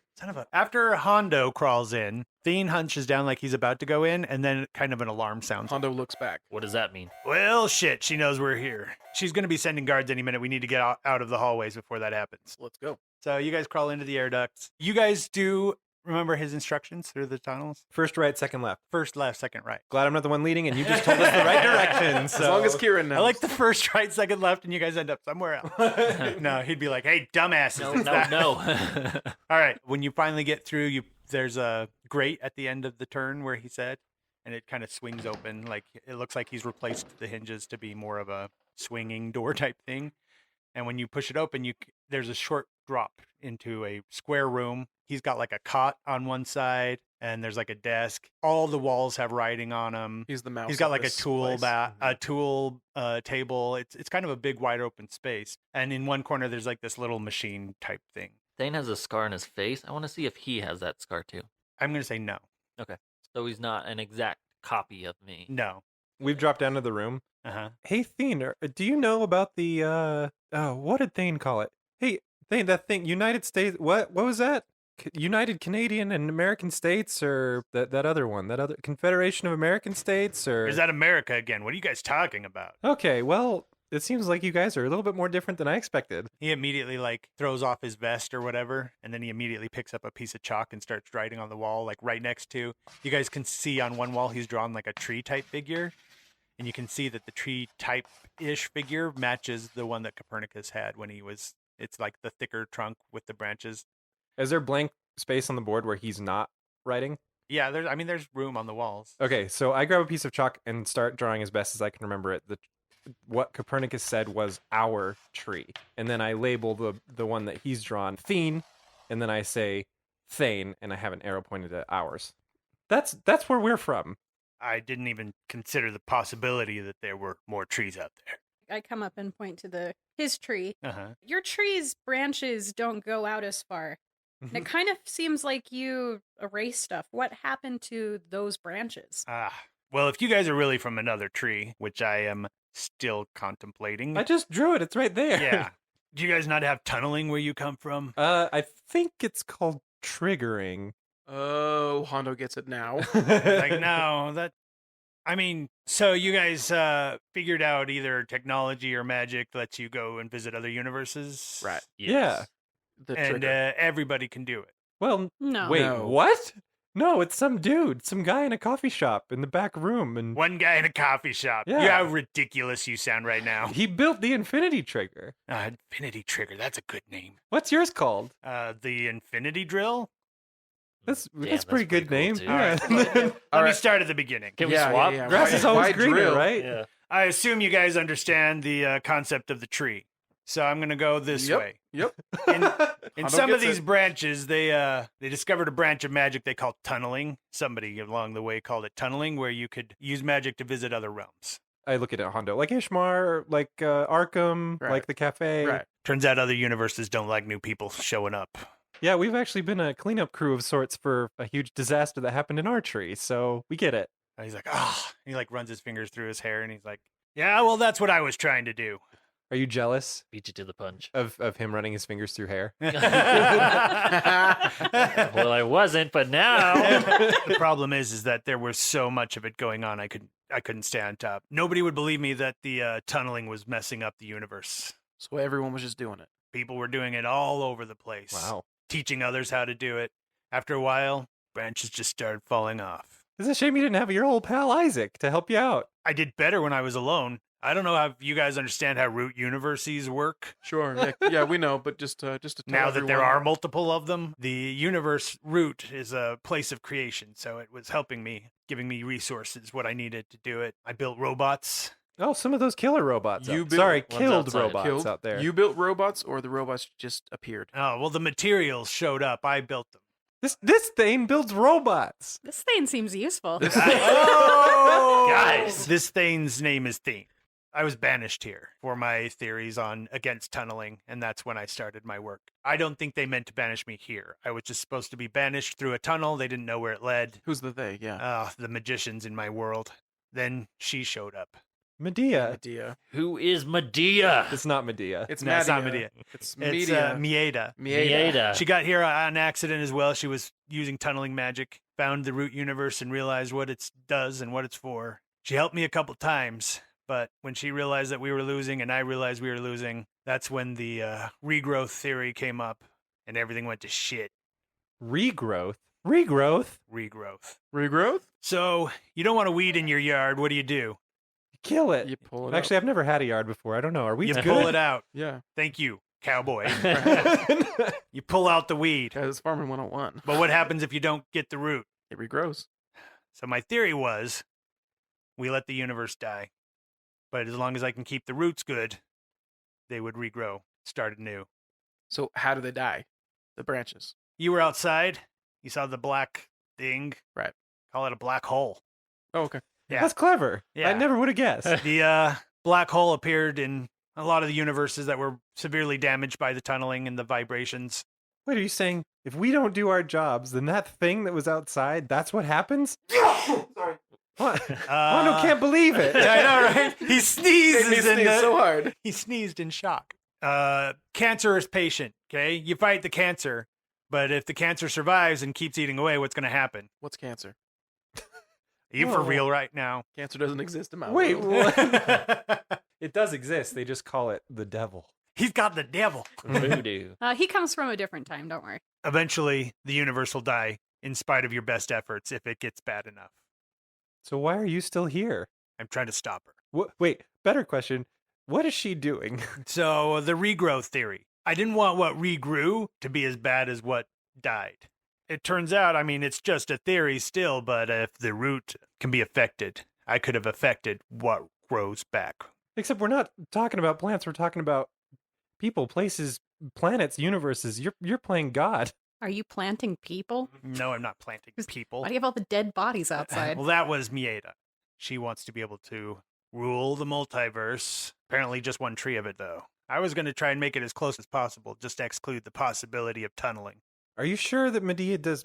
After Hondo crawls in, Thane hunches down like he's about to go in, and then kind of an alarm sounds. Hondo looks back. What does that mean? Well, shit, she knows we're here. She's going to be sending guards any minute. We need to get out of the hallways before that happens. Let's go. So you guys crawl into the air ducts. You guys do remember his instructions through the tunnels? First right, second left. First left, second right. Glad I'm not the one leading, and you just told us the right direction. So. As long as Kieran knows. I like the first right, second left, and you guys end up somewhere else. No, he'd be like, hey, dumbasses. No, it's no, that- no. All right. When you finally get through, there's a grate at the end of the turn where he said, and it kind of swings open. Like it looks like he's replaced the hinges to be more of a swinging door type thing. And when you push it open, there's a short drop into a square room. He's got like a cot on one side, and there's like a desk. All the walls have writing on them. He's the mouse. He's got of like a this tool place. a tool table. It's kind of a big wide open space. And in one corner there's like this little machine type thing. Thane has a scar on his face. I want to see if he has that scar too. I'm going to say no. So he's not an exact copy of me. No. We've dropped down to the room. Uh-huh. Hey, Thane, do you know about the, what did Thane call it? Hey, Thane, that thing, United States, what was that? United Canadian and American States, or that other one, that other Confederation of American States, or... Is that America again? What are you guys talking about? Okay, well, it seems like you guys are a little bit more different than I expected. He immediately like throws off his vest or whatever, and then he immediately picks up a piece of chalk and starts writing on the wall, like right next to. You guys can see on one wall he's drawn like a tree type figure, and you can see that the tree type ish figure matches the one that Copernicus had when he was. It's like the thicker trunk with the branches. Is there blank space on the board where he's not writing? Yeah, there's room on the walls. Okay, so I grab a piece of chalk and start drawing as best as I can remember it. What Copernicus said was our tree, and then I label the one that he's drawn Thane, and then I say Thane, and I have an arrow pointed at ours. That's where we're from. I didn't even consider the possibility that there were more trees out there. I come up and point to his tree. Uh-huh. Your tree's branches don't go out as far. And it kind of seems like you erased stuff. What happened to those branches? Well, if you guys are really from another tree, which I am still contemplating. I just drew it. It's right there. Yeah. Do you guys not have tunneling where you come from? I think it's called triggering. Oh, Hondo gets it now. Like, no, so you guys figured out either technology or magic lets you go and visit other universes? Right. Yeah. The And trigger. everybody can do it. Well, No. wait, No. what? No, it's some dude, some guy in a coffee shop in the back room, and One guy in a coffee shop. Yeah. Yeah, how ridiculous you sound right now. he built the Infinity Trigger. Infinity Trigger, that's a good name. What's yours called? The Infinity Drill? That's Damn, that's a pretty good cool, name. too. Yeah. Let All me right. start at the beginning. Can we swap? Grass is always Why greener, drill? right? Yeah. I assume you guys understand the concept of the tree. So I'm going to go this Yep. way. Yep. In Hondo some of gets these it. branches, they discovered a branch of magic they call tunneling. Somebody along the way called it tunneling, where you could use magic to visit other realms. I look at it, Hondo, like Ishmar, like Arkham, Right. like the cafe. Right. Turns out other universes don't like new people showing up. Yeah, we've actually been a cleanup crew of sorts for a huge disaster that happened in our tree, so we get it. And he's like, ah. He like runs his fingers through his hair and he's like, yeah, well, that's what I was trying to do. Are you jealous Beat you to the punch. of him running his fingers through hair? Well, I wasn't, but now. The problem is that there was so much of it going on. I couldn't stay on top. Nobody would believe me that the tunneling was messing up the universe. So everyone was just doing it. People were doing it all over the place. Wow. Teaching others how to do it. After a while, branches just started falling off. It's a shame you didn't have your old pal Isaac to help you out. I did better when I was alone. I don't know if you guys understand how root universes work. Sure. Yeah, we know, but just to tell Now that there everyone- are multiple of them, the universe root is a place of creation. So it was helping me, giving me resources, what I needed to do it. I built robots. Oh, some of those killer robots. You out- built- Sorry, Ones killed outside. robots Killed? out there. You built robots, or the robots just appeared? Oh, well, the materials showed up. I built them. This thing builds robots. This thing seems useful. Oh! Guys, this Thane's name is Thane. I was banished here for my theories on against tunneling, and that's when I started my work. I don't think they meant to banish me here. I was just supposed to be banished through a tunnel. They didn't know where it led. Who's the they? Yeah. The magicians in my world. Then she showed up. Medea. Medea. Who is Medea? It's not Medea. It's No, it's not Medea. Medea. It's It's Medea. Mieda. Mieda. She got here on accident as well. She was using tunneling magic, found the root universe, and realized what it does and what it's for. She helped me a couple times, but when she realized that we were losing and I realized we were losing, that's when the regrowth theory came up and everything went to shit. Regrowth. Regrowth. Regrowth. Regrowth? So you don't want a weed in your yard. What do? Kill it. You pull it Actually, I've never had a yard before. I don't know. Are we You good? pull it out. Yeah. Thank you, cowboy. You pull out the weed. Because Farming 101. But what happens if you don't get the root? It regrows. So my theory was we let the universe die. But as long as I can keep the roots good, they would regrow, start anew. So how do they die? The branches. You were outside. You saw the black thing. Right. Call it a black hole. Oh, okay. Yeah. That's clever. Yeah. I never would have guessed. The black hole appeared in a lot of the universes that were severely damaged by the tunneling and the vibrations. Wait, are you saying if we don't do our jobs, then that thing that was outside, that's what happens? Sorry. What? Hondo can't believe it. Yeah, I know, right? He Made me sneezes sneeze so hard. he sneezed in shock. Cancerous patient, okay? You fight the cancer, but if the cancer survives and keeps eating away, what's going to happen? What's cancer? Are you for Whoa. real right now? Cancer doesn't exist in my Wait, world. what? It does exist. They just call it the devil. He's got the devil. Voodoo. He comes from a different time. Don't worry. Eventually, the universe will die in spite of your best efforts if it gets bad enough. So why are you still here? I'm trying to stop her. Wait, better question. What is she doing? So, the regrowth theory. I didn't want what regrew to be as bad as what died. It turns out, I mean, it's just a theory still, but if the root can be affected, I could have affected what grows back. Except we're not talking about plants. We're talking about people, places, planets, universes. You're playing God. Are you planting people? No, I'm not planting people. Why do you have all the dead bodies outside? Well, that was Mieda. She wants to be able to rule the multiverse. Apparently just one tree of it, though. I was going to try and make it as close as possible, just to exclude the possibility of tunneling. Are you sure that Medea does?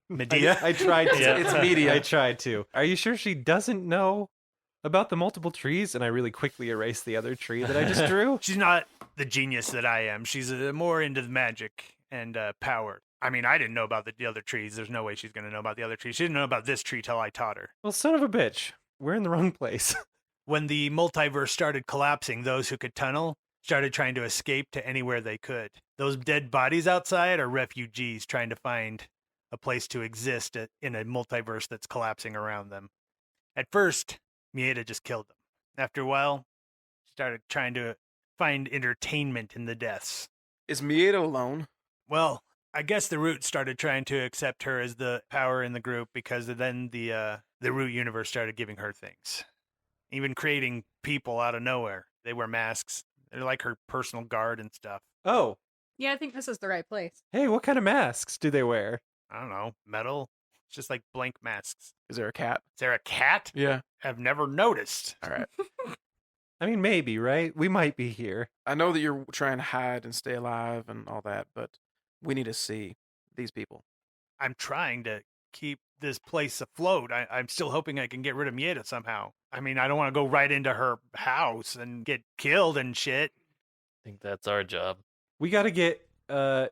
Medea? I tried to. Yeah. It's media. I tried to. Are you sure she doesn't know about the multiple trees? And I really quickly erased the other tree that I just drew. She's not the genius that I am. She's more into the magic and power. I mean, I didn't know about the other trees. There's no way she's going to know about the other trees. She didn't know about this tree till I taught her. Well, son of a bitch. We're in the wrong place. When the multiverse started collapsing, those who could tunnel started trying to escape to anywhere they could. Those dead bodies outside are refugees trying to find a place to exist in a multiverse that's collapsing around them. At first, Mieda just killed them. After a while, she started trying to find entertainment in the deaths. Is Mieda alone? Well, I guess the Root started trying to accept her as the power in the group because then the Root universe started giving her things. Even creating people out of nowhere. They wear masks. They're like her personal guard and stuff. Oh, Yeah, I think this is the right place. hey, what kind of masks do they wear? I don't know, metal, It's just like blank masks. Is there a cat? Is there a cat? Yeah. I've never noticed. All right. I mean, maybe, right? We might be here. I know that you're trying to hide and stay alive and all that, but we need to see these people. I'm trying to keep this place afloat. I'm still hoping I can get rid of Mieta somehow. I mean, I don't want to go right into her house and get killed and shit. I think that's our job. We got to get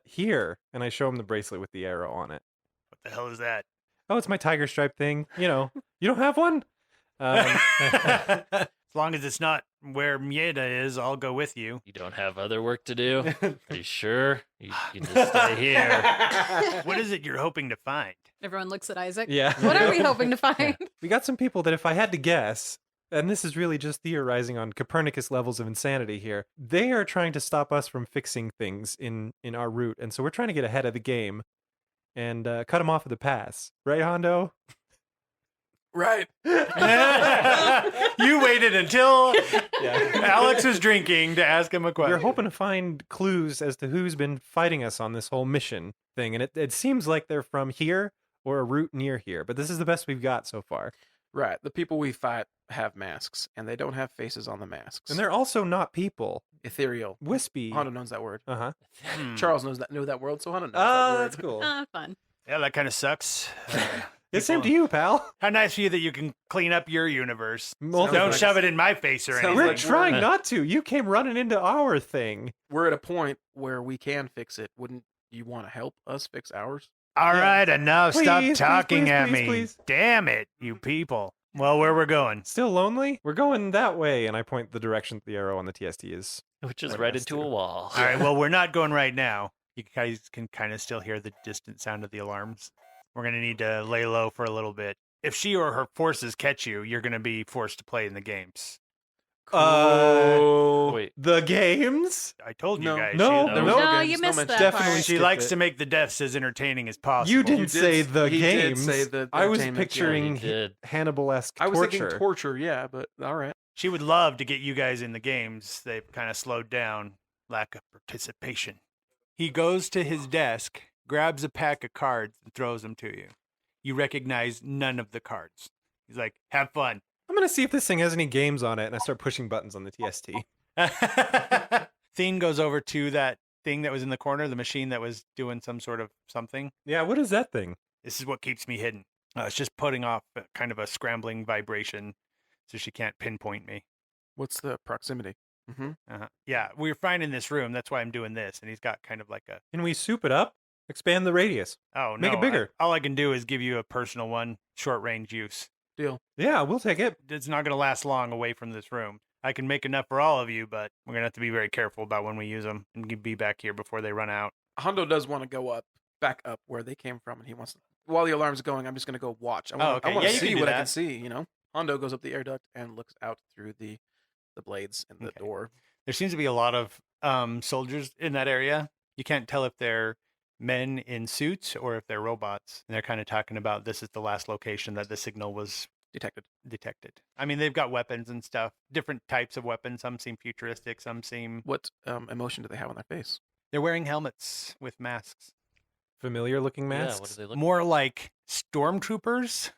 here. And I show him the bracelet with the arrow on it. What the hell is that? Oh, it's my tiger stripe thing. You know, you don't have one? As long as it's not where Mieta is, I'll go with you. You don't have other work to do? Are you sure? You can just stay here. What is it you're hoping to find? Everyone looks at Isaac. Yeah. What are we hoping to find? We got some people that if I had to guess, and this is really just theorizing on Copernicus levels of insanity here, they are trying to stop us from fixing things in our route. And so we're trying to get ahead of the game and cut them off at the pass. Right, Hondo? Right. You waited until Alex was drinking to ask him a question. We're hoping to find clues as to who's been fighting us on this whole mission thing. And it seems like they're from here or a route near here. But this is the best we've got so far. Right. The people we fight have masks, and they don't have faces on the masks. And they're also not people. ethereal. Wispy. Hondo knows that word. Uh-huh. Charles knew that word, so Hondo knows that Oh, word. that's cool. Fun. Yeah, that kind of sucks. It's same to you, pal. How nice of you that you can clean up your universe. Multiverse. Don't shove it in my face or Sounds anything. We're like trying we're- not to. You came running into our thing. We're at a point where we can fix it. Wouldn't you want to help us fix ours? All right, enough. Please, Stop please, talking please, at please, me. please. Damn it, you people. Well, where we're going? Still lonely? We're going that way, and I point the direction that the arrow on the TST is. Which is Right right next into to a it. wall. All right, well, we're not going right now. You guys can kind of still hear the distant sound of the alarms. We're going to need to lay low for a little bit. If she or her forces catch you, you're going to be forced to play in the games. Wait, The games? I told you No. guys. No, she, no. No, you missed mention. that Definitely part. She likes to make the deaths as entertaining as possible. You didn't You did say s- the he did games. say the I was entertainment, yeah, picturing you did. Hannibal-esque I was torture. thinking torture, yeah, but all right. She would love to get you guys in the games. They've kind of slowed down. Lack of participation. He goes to his desk, grabs a pack of cards, and throws them to you. You recognize none of the cards. He's like, have fun. I'm going to see if this thing has any games on it, and I start pushing buttons on the TST. Thien goes over to that thing that was in the corner, the machine that was doing some sort of something. Yeah, what is that thing? This is what keeps me hidden. It's just putting off kind of a scrambling vibration so she can't pinpoint me. What's the proximity? Mm-hmm. Yeah, we're fine in this room. That's why I'm doing this. And he's got kind of like a, Can we soup it up? Expand the radius. oh, Make no. it bigger. All I can do is give you a personal one, short range use. Deal. Yeah, we'll take it. It's not going to last long away from this room. I can make enough for all of you, but we're going to have to be very careful about when we use them and be back here before they run out. Hondo does want to go back up where they came from, and he wants to. While the alarm's going, I'm just going to go watch. I want okay. to Yeah, you can see do what I that. can see. You know, Hondo goes up the air duct and looks out through the blades in the Okay. door. There seems to be a lot of soldiers in that area. You can't tell if they're men in suits or if they're robots. And they're kind of talking about this is the last location that the signal was Detected. I mean, they've got weapons and stuff, different types of weapons. Some seem futuristic, some seem. What emotion do they have on their face? They're wearing helmets with masks. Familiar looking yeah, masks. what do they look More like stormtroopers,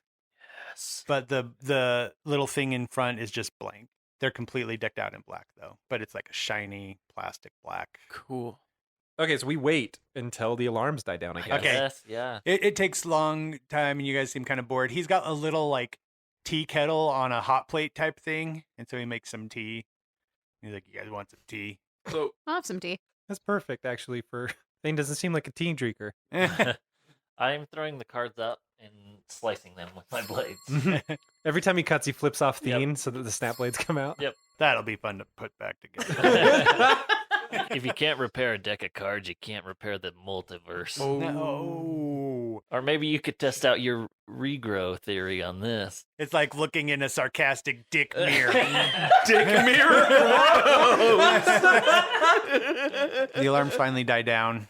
Yes. but the little thing in front is just blank. They're completely decked out in black, though, but it's like a shiny plastic black. Cool. Okay, so we wait until the alarms die down, I guess. Okay. Yes, yeah. It takes long time, and you guys seem kind of bored. He's got a little like tea kettle on a hot plate type thing, and so he makes some tea. He's like, "You guys want some tea?" So I'll have some tea. That's perfect, actually, for... Thing doesn't seem like a tea drinker. I'm throwing the cards up and slicing them with my blades. Every time he cuts, he flips off Yep. Thien so that the snap blades come out. Yep. That'll be fun to put back together. If you can't repair a deck of cards, you can't repair the multiverse. No. Or maybe you could test out your regrow theory on this. It's like looking in a sarcastic dick mirror. dick mirror. The alarms finally die down,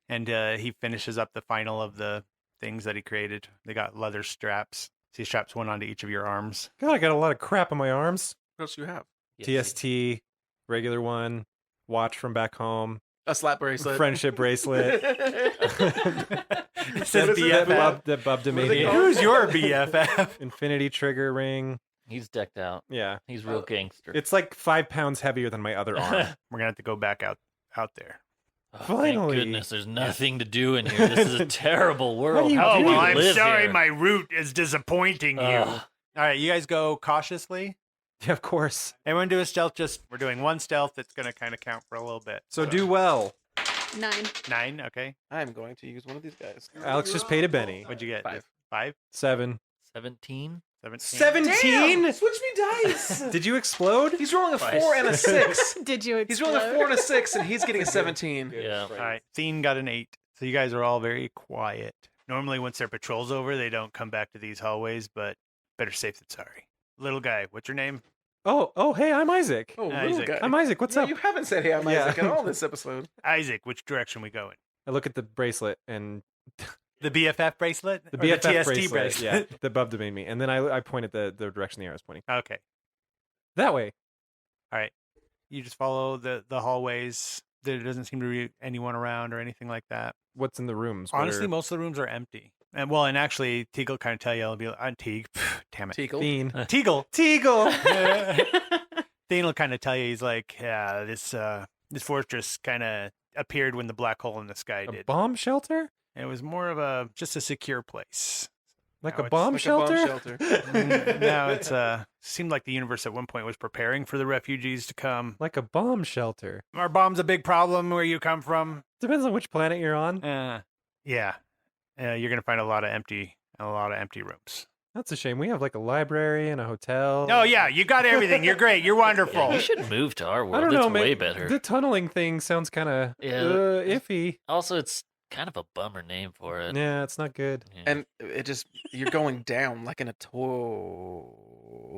and he finishes up the final of the things that he created. They got leather straps. So he straps one onto each of your arms. God, I got a lot of crap on my arms. What else do you have? Yes, TST, regular one, watch from back home, A slap bracelet. friendship bracelet. It says What is it? BFF. That Bubda What made is it me. called? Who's your BFF? Infinity trigger ring. He's decked out. Yeah. He's real gangster. It's like 5 pounds heavier than my other arm. We're gonna have to go back out there. Oh, Finally. Thank goodness there's nothing to do in here. This is a terrible world. do you How do? do Oh, you well, live here? my route is disappointing Ugh. All right, you guys go cautiously. Yeah, of course. Everyone do a stealth. We're doing one stealth. That's gonna kind of count for a little bit. So do well. 9. 9. Okay. I'm going to use one of these guys. Alex just paid a Benny. What'd you get? 5. 5. 7. 17? 17. 17? Switch me dice. Did you explode? He's rolling a 4 and a 6. Did you He's rolling a 4 and a 6, and he's getting a 17. Yeah. All right. Thien got an 8. So you guys are all very quiet. Normally, once their patrol's over, they don't come back to these hallways, but better safe than sorry. Little guy, what's your name? Oh, hey, I'm Isaac. Oh, Isaac. little guy. I'm Isaac. What's Yeah, up? You haven't said hey, I'm Yeah. Isaac at all this episode. Isaac, which direction we going? I look at the bracelet and The BFF bracelet? the Or BFF TST bracelet. bracelet? Yeah, the Bubda made me. And then I point at the direction the arrow is pointing. Okay. That way. All right. You just follow the hallways. There doesn't seem to be anyone around or anything like that. What's in the rooms? What Honestly, are- most of the rooms are empty. And actually, Teagle will kind of tell you, I'll be like, Teague, damn it. Teagle. Fiend. Teagle. Teagle. Thane will kind of tell you, he's like, yeah, this fortress kind of appeared when the black hole in the sky A did. bomb shelter? It was more of just a secure place. Like Now a it's bomb like a shelter? bomb shelter. Now it's seemed like the universe at one point was preparing for the refugees to come. Like a bomb shelter. Are bombs a big problem where you come from? Depends on which planet you're on. Yeah. You're gonna find a lot of empty rooms. That's a shame. We have like a library and a hotel. Oh yeah, you got everything. You're great. You're wonderful. Yeah, you should move to our I world. don't know, It's man. way better. The tunneling thing sounds kind of Yeah. iffy. Also, it's kind of a bummer name for it. Yeah, it's not good. Yeah. And it just, you're going down like in a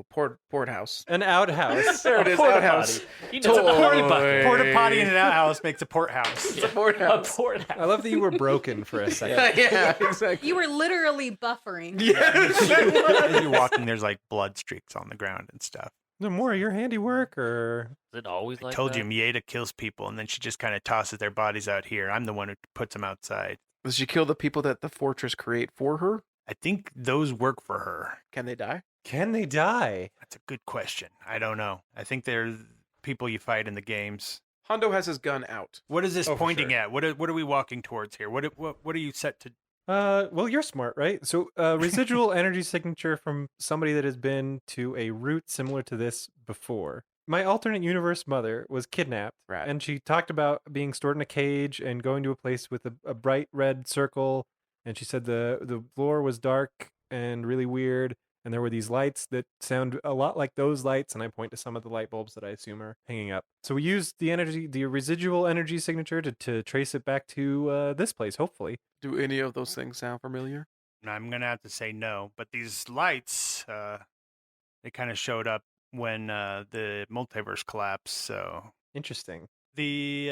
port house. An outhouse. There it A is, porta outhouse. potty. You It's know, a it's a porta porta potty. Porta potty in an outhouse makes a port house. It's a port house. A porta I love that you were broken for a second. Yeah, exactly. You were literally buffering. As you're walking, there's like blood streaks on the ground and stuff. No more your handiwork, or Is it always I like told that? you, Mieta kills people, and then she just kind of tosses their bodies out here. I'm the one who puts them outside. Does she kill the people that the fortress create for her? I think those work for her. Can they die? can they die? That's a good question. I don't know. I think they're people you fight in the games. Hondo has his gun out. What is this Oh, for pointing sure. at? What are we walking towards here? What are you set to? Well, you're smart, right? So, residual energy signature from somebody that has been to a route similar to this before. My alternate universe mother was kidnapped, Right. and she talked about being stored in a cage and going to a place with a bright red circle. And she said the floor was dark and really weird, and there were these lights that sound a lot like those lights. And I point to some of the light bulbs that I assume are hanging up. So we used the residual energy signature to trace it back to this place, hopefully. Do any of those things sound familiar? I'm gonna have to say no. But these lights, they kind of showed up when the multiverse collapsed. So Interesting. the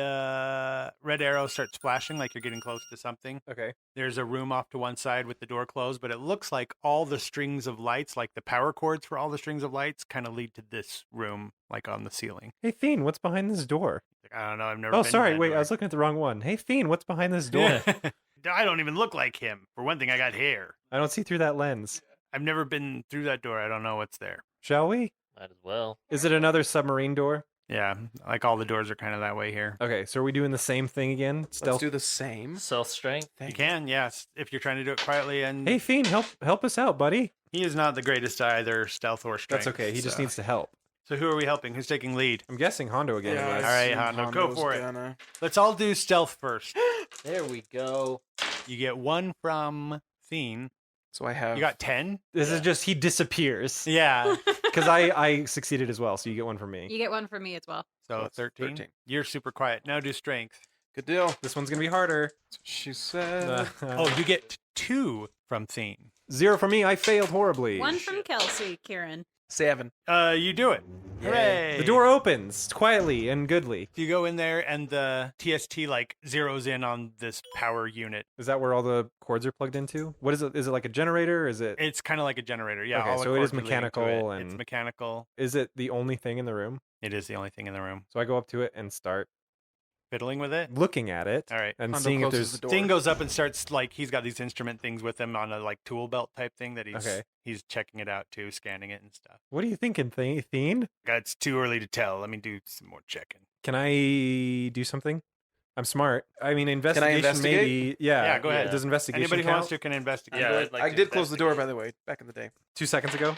red arrow starts flashing like you're getting close to something. Okay. There's a room off to one side with the door closed, but it looks like all the strings of lights, like the power cords for all the strings of lights, kind of lead to this room, like on the ceiling. Hey, Fiend, what's behind this door? Like, I don't know. I've never. Oh, been to sorry. that Wait, door. I was looking at the wrong one. Hey, Fiend, what's behind this door? I don't even look like him. For one thing, I got hair. I don't see through that lens. I've never been through that door. I don't know what's there. Shall we? Might as well. Is it another submarine door? Yeah, like all the doors are kind of that way here. Okay, so are we doing the same thing again? Let's Stealth. do the same. Self strength. You can, yes, if you're trying to do it quietly. And Hey, Fiend, help us out, buddy. he is not the greatest at either stealth or strength. That's okay. He just so- needs to help. So who are we helping? Who's taking lead? I'm guessing Hondo again. Yeah, was. All right, I assume Hondo, go Hondo's for it. gonna- Let's all do stealth first. There we go. You get 1 from Thien. So I have. You got 10. This is just he disappears Yeah. because I succeeded as well. So you get one from me. You get one from me as well. So That's 13. 13. You're super quiet. Now do strength. Good deal. This one's gonna be harder. That's what she said. Oh, you get 2 from Thien. 0 for me. I failed horribly. One from Kelsey, Kieran. 7. You do it. Yay. Hooray. The door opens quietly and goodly. You go in there and the TST like zeroes in on this power unit. Is that where all the cords are plugged into? What is it? Is it like a generator? Is it? It's kind of like a generator. Yeah. Okay, all the so it is cords are leading to mechanical it. It's and- mechanical. Is it the only thing in the room? It is the only thing in the room. So I go up to it and start. fiddling with it. looking at it, All right. and Hondo seeing if closes there's the door. Thing goes up and starts he's got these instrument things with him on a tool belt type thing that he's checking it out too, scanning it and stuff. What are you thinking, Theen? It's too early to tell. Let me do some more checking. Can I do something? I'm smart. I mean, investigation investigate? maybe. Yeah, go ahead. Does investigation Anybody who count? wants to can investigate. Yeah, I'd like I to did close the door, investigate. by the way, back in the day. 2 seconds ago,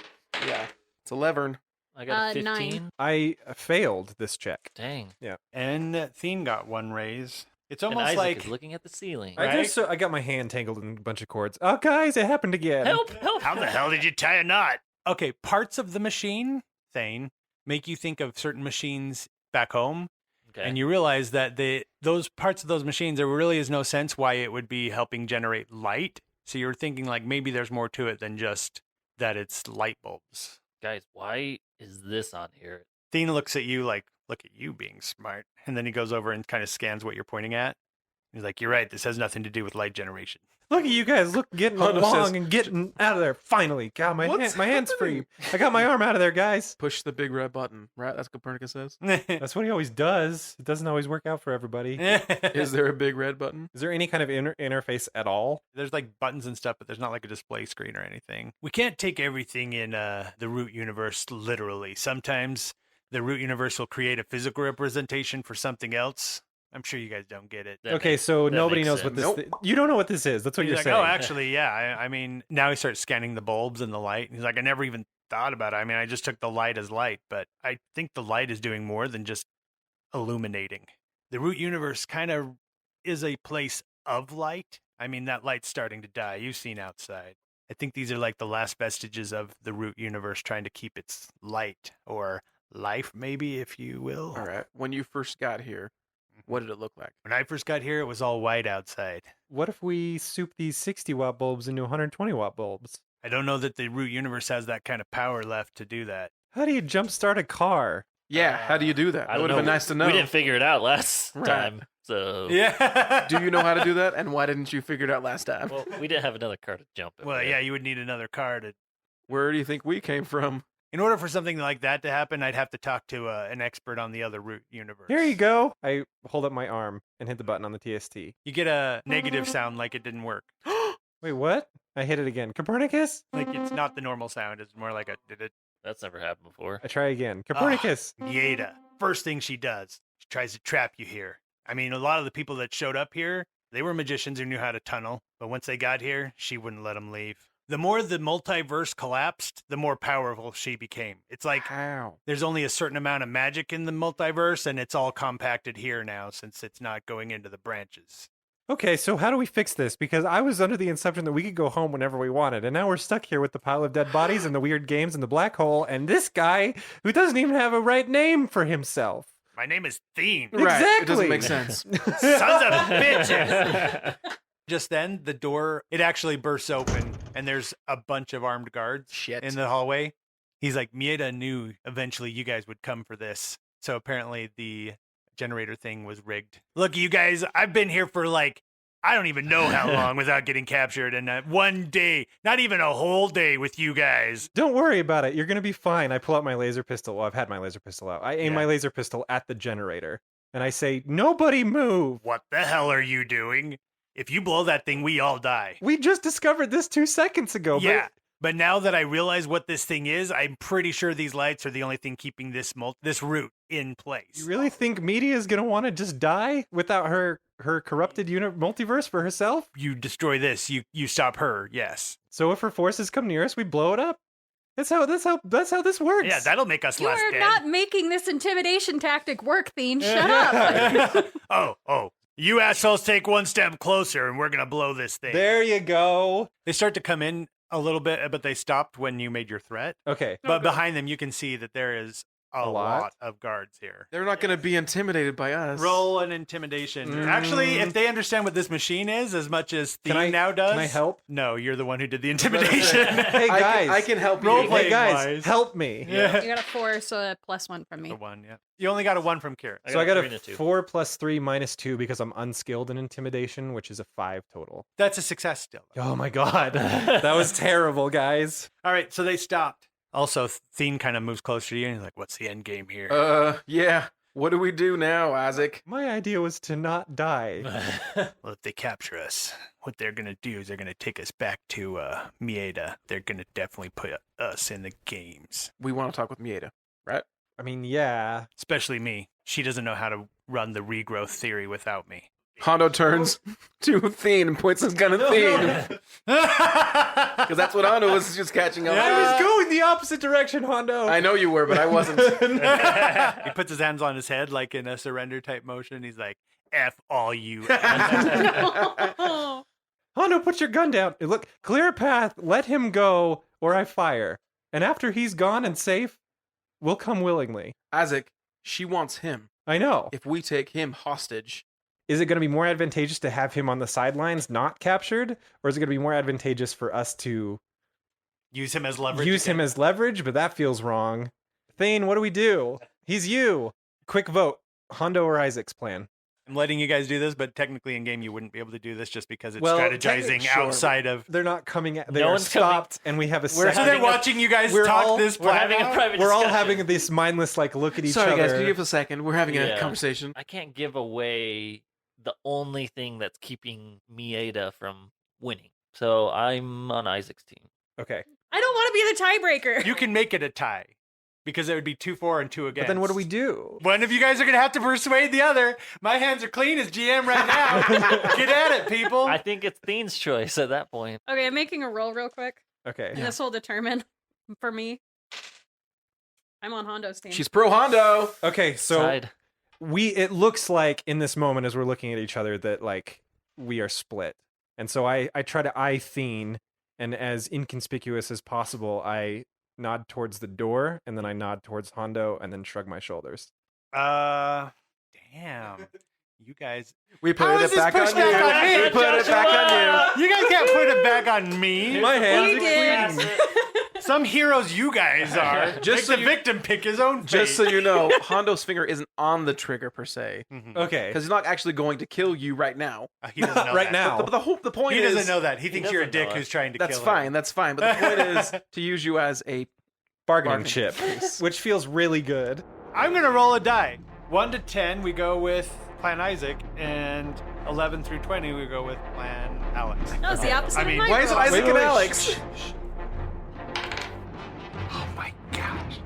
Yeah. It's 11. I got a 9. 15. I failed this check. Dang. And Thien got one raise. It's And almost Isaac like is looking at the ceiling. I Right? guess so. I got my hand tangled in a bunch of cords. Oh, guys, it happened again. Help! Help! how the hell did you tie a knot? Okay, parts of the machine, Thane, make you think of certain machines back home. Okay. And you realize that those parts of those machines, there really is no sense why it would be helping generate light. So you're thinking like maybe there's more to it than just that it's light bulbs. Guys, why is this on here? Thien looks at you like, look at you being smart. And then he goes over and kind of scans what you're pointing at. He's like, you're right. This has nothing to do with light generation. Look at you guys, getting Hondo along says, and getting out of there. Finally, God, my What's hand's free. happening? I got my arm out of there, guys. Push the big red button, right? That's what Copernicus says. That's what he always does. It doesn't always work out for everybody. Is there a big red button? Is there any kind of interface at all? There's like buttons and stuff, but there's not like a display screen or anything. We can't take everything in the root universe literally. Sometimes the root universe will create a physical representation for something else. I'm sure you guys don't get it. That Okay, makes- so that nobody makes knows what sense. this. You don't know what this is. That's what He's you're like, saying. oh, actually, yeah. I mean, now he starts scanning the bulbs and the light. And he's like, I never even thought about it. I mean, I just took the light as light, but I think the light is doing more than just illuminating. The root universe kind of is a place of light. I mean, that light's starting to die. You've seen outside. I think these are like the last vestiges of the root universe trying to keep its light or life, maybe, if you will. All right. When you first got here, what did it look like? When I first got here, it was all white outside. What if we soup these 60-watt bulbs into 120-watt bulbs? I don't know that the root universe has that kind of power left to do that. How do you jumpstart a car? Yeah. How do you do that? I That don't would have know. been nice to know. We didn't figure it out last Right. time. So Yeah. Do you know how to do that? And why didn't you figure it out last time? well, we didn't have another car to jump it Well, with. yeah, you would need another car to. Where do you think we came from? In order for something like that to happen, I'd have to talk to an expert on the other root universe. Here you go. I hold up my arm and hit the button on the TST. You get a negative sound like it didn't work. Wait, what? I hit it again. Copernicus? Like it's not the normal sound. It's more like a did it. That's never happened before. I try again. Copernicus. Yeda. First thing she does, she tries to trap you here. I mean, a lot of the people that showed up here, they were magicians who knew how to tunnel. But once they got here, she wouldn't let them leave. The more the multiverse collapsed, the more powerful she became. It's like How? there's only a certain amount of magic in the multiverse, and it's all compacted here now since it's not going into the branches. Okay, so how do we fix this? Because I was under the assumption that we could go home whenever we wanted, and now we're stuck here with the pile of dead bodies and the weird games and the black hole, and this guy who doesn't even have a right name for himself. My name is Thien. Right. It doesn't Exactly. make sense. Sons of bitches. Just then, the door, it actually bursts open, and there's a bunch of armed guards Shit. in the hallway. He's like, Mieta knew eventually you guys would come for this. So apparently the generator thing was rigged. Look, you guys, I've been here for like, I don't even know how long without getting captured. And one day, not even a whole day with you guys. Don't worry about it. You're going to be fine. I pull out my laser pistol. Well, I've had my laser pistol out. I aim Yeah. my laser pistol at the generator, and I say, nobody move. What the hell are you doing? If you blow that thing, we all die. We just discovered this 2 seconds ago. Yeah. But now that I realize what this thing is, I'm pretty sure these lights are the only thing keeping this route in place. You really think media is going to want to just die without her corrupted multiverse for herself? You destroy this, you stop her. Yes. So if her forces come near us, we blow it up. That's how this works. Yeah, that'll make us You less are dead. not making this intimidation tactic work, Thien. Shut up. Oh, you assholes take one step closer, and we're gonna blow this thing. There you go. They start to come in a little bit, but they stopped when you made your threat. Okay. But behind them, you can see that there is a lot? lot of guards here. They're not going to be intimidated by us. Roll an intimidation. Actually, if they understand what this machine is as much as Can Thien I- now does, can I help? No, you're the one who did the intimidation. Hey I guys, can, I can help Role you. play. hey guys, wise. help me. Yeah. You got a 4, so a +1 from me. The one, yeah. You only got a 1 from Kira. So I got a 3 a and a 2. 4 plus 3 minus 2 because I'm unskilled in intimidation, which is a 5 total. That's a success still. Oh my god, that was terrible, guys. All right, so they stopped. Also, Thien kind of moves closer to you and he's like, what's the end game here? Yeah. What do we do now, Isaac? My idea was to not die. Well, if they capture us, what they're going to do is they're going to take us back to Mieda. They're going to definitely put us in the games. We want to talk with Mieda, right? I mean, yeah. Especially me. She doesn't know how to run the regrowth theory without me. Hondo turns to Thien and points his gun at Thien. Because that's what Hondo was just catching up. I was going the opposite direction, Hondo. I know you were, but I wasn't. He puts his hands on his head like in a surrender type motion. He's like, F all you. Hondo, put your gun down. Look, clear a path. Let him go, or I fire. And after he's gone and safe, we'll come willingly. Isaac, she wants him. I know. If we take him hostage, Is it going to be more advantageous to have him on the sidelines, not captured, or is it going to be more advantageous for us to Use him as leverage. use him as leverage? But that feels wrong. Thane, what do we do? He's you. Quick vote. Hondo or Isaac's plan? I'm letting you guys do this, but technically in game you wouldn't be able to do this just because it's Well, strategizing technically, sure. outside of. They're not coming. They No are one's coming. stopped, and we have a We're second. So they're having a- watching you guys we're talk all- this We're plan having a out? private We're all discussion. having this mindless like look at each sorry other. guys, can you give us a second? We're having a Yeah. conversation. I can't give away the only thing that's keeping Mieda from winning. So I'm on Isaac's team. Okay, I don't want to be the tiebreaker. You can make it a tie because it would be 2-4 and 2 against. but then what do we do? One of you guys are going to have to persuade the other. My hands are clean as GM right now. Get at it, people. I think it's Thean's choice at that point. Okay, I'm making a roll real quick. Okay, And this will determine for me. I'm on Hondo's team. She's pro Hondo. okay. So Side. it looks like in this moment as we're looking at each other that like we are split, and so I try to eye Thien, and as inconspicuous as possible, I nod towards the door, and then I nod towards Hondo, and then shrug my shoulders. Damn. You guys. We put How it is this back on pushed you. back on me? We put it back on You guys can't put it back on me. My hands He are did. clean. Some heroes you guys are. Just Just so the you- victim pick his own you. fate. Just so you know, Hondo's finger isn't on the trigger per se. Mhm. Okay, Because he's not actually going to kill you right now. He doesn't know right that. now. But the point He is, doesn't know that. He thinks you're a doesn't know dick it. who's trying to that's kill fine. him. That's fine. But the point is to use you as a bargaining bargaining chip, piece. which feels really good. I'm going to roll a die. 1 to 10, we go with Plan Isaac, and 11 through 20, we go with Plan Alex. No, it's the opposite I mean, of my Why is it roll. Isaac Wait, and wait, Alex? shh, shh. Oh my gosh.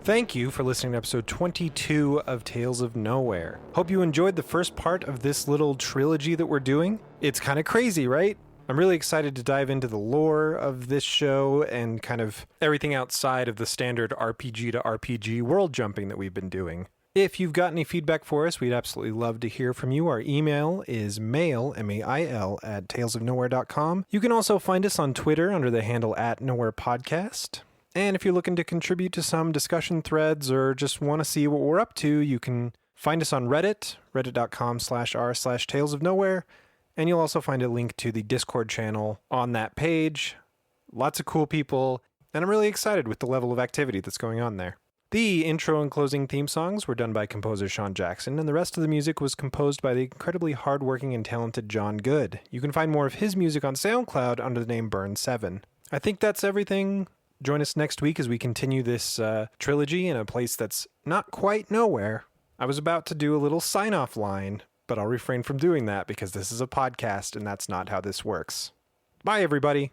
Thank you for listening to episode 22 of Tales of Nowhere. Hope you enjoyed the first part of this little trilogy that we're doing. It's kind of crazy, right? I'm really excited to dive into the lore of this show and kind of everything outside of the standard RPG to RPG world jumping that we've been doing. If you've got any feedback for us, we'd absolutely love to hear from you. Our email is mail, M-A-I-L, at talesofnowhere.com. You can also find us on Twitter under the handle @nowherepodcast. And if you're looking to contribute to some discussion threads or just want to see what we're up to, you can find us on Reddit, reddit.com/r/talesofnowhere. And you'll also find a link to the Discord channel on that page. Lots of cool people, and I'm really excited with the level of activity that's going on there. The intro and closing theme songs were done by composer Sean Jackson, and the rest of the music was composed by the incredibly hardworking and talented John Good. You can find more of his music on SoundCloud under the name Burn7. I think that's everything. Join us next week as we continue this trilogy in a place that's not quite nowhere. I was about to do a little sign-off line, but I'll refrain from doing that because this is a podcast and that's not how this works. Bye, everybody.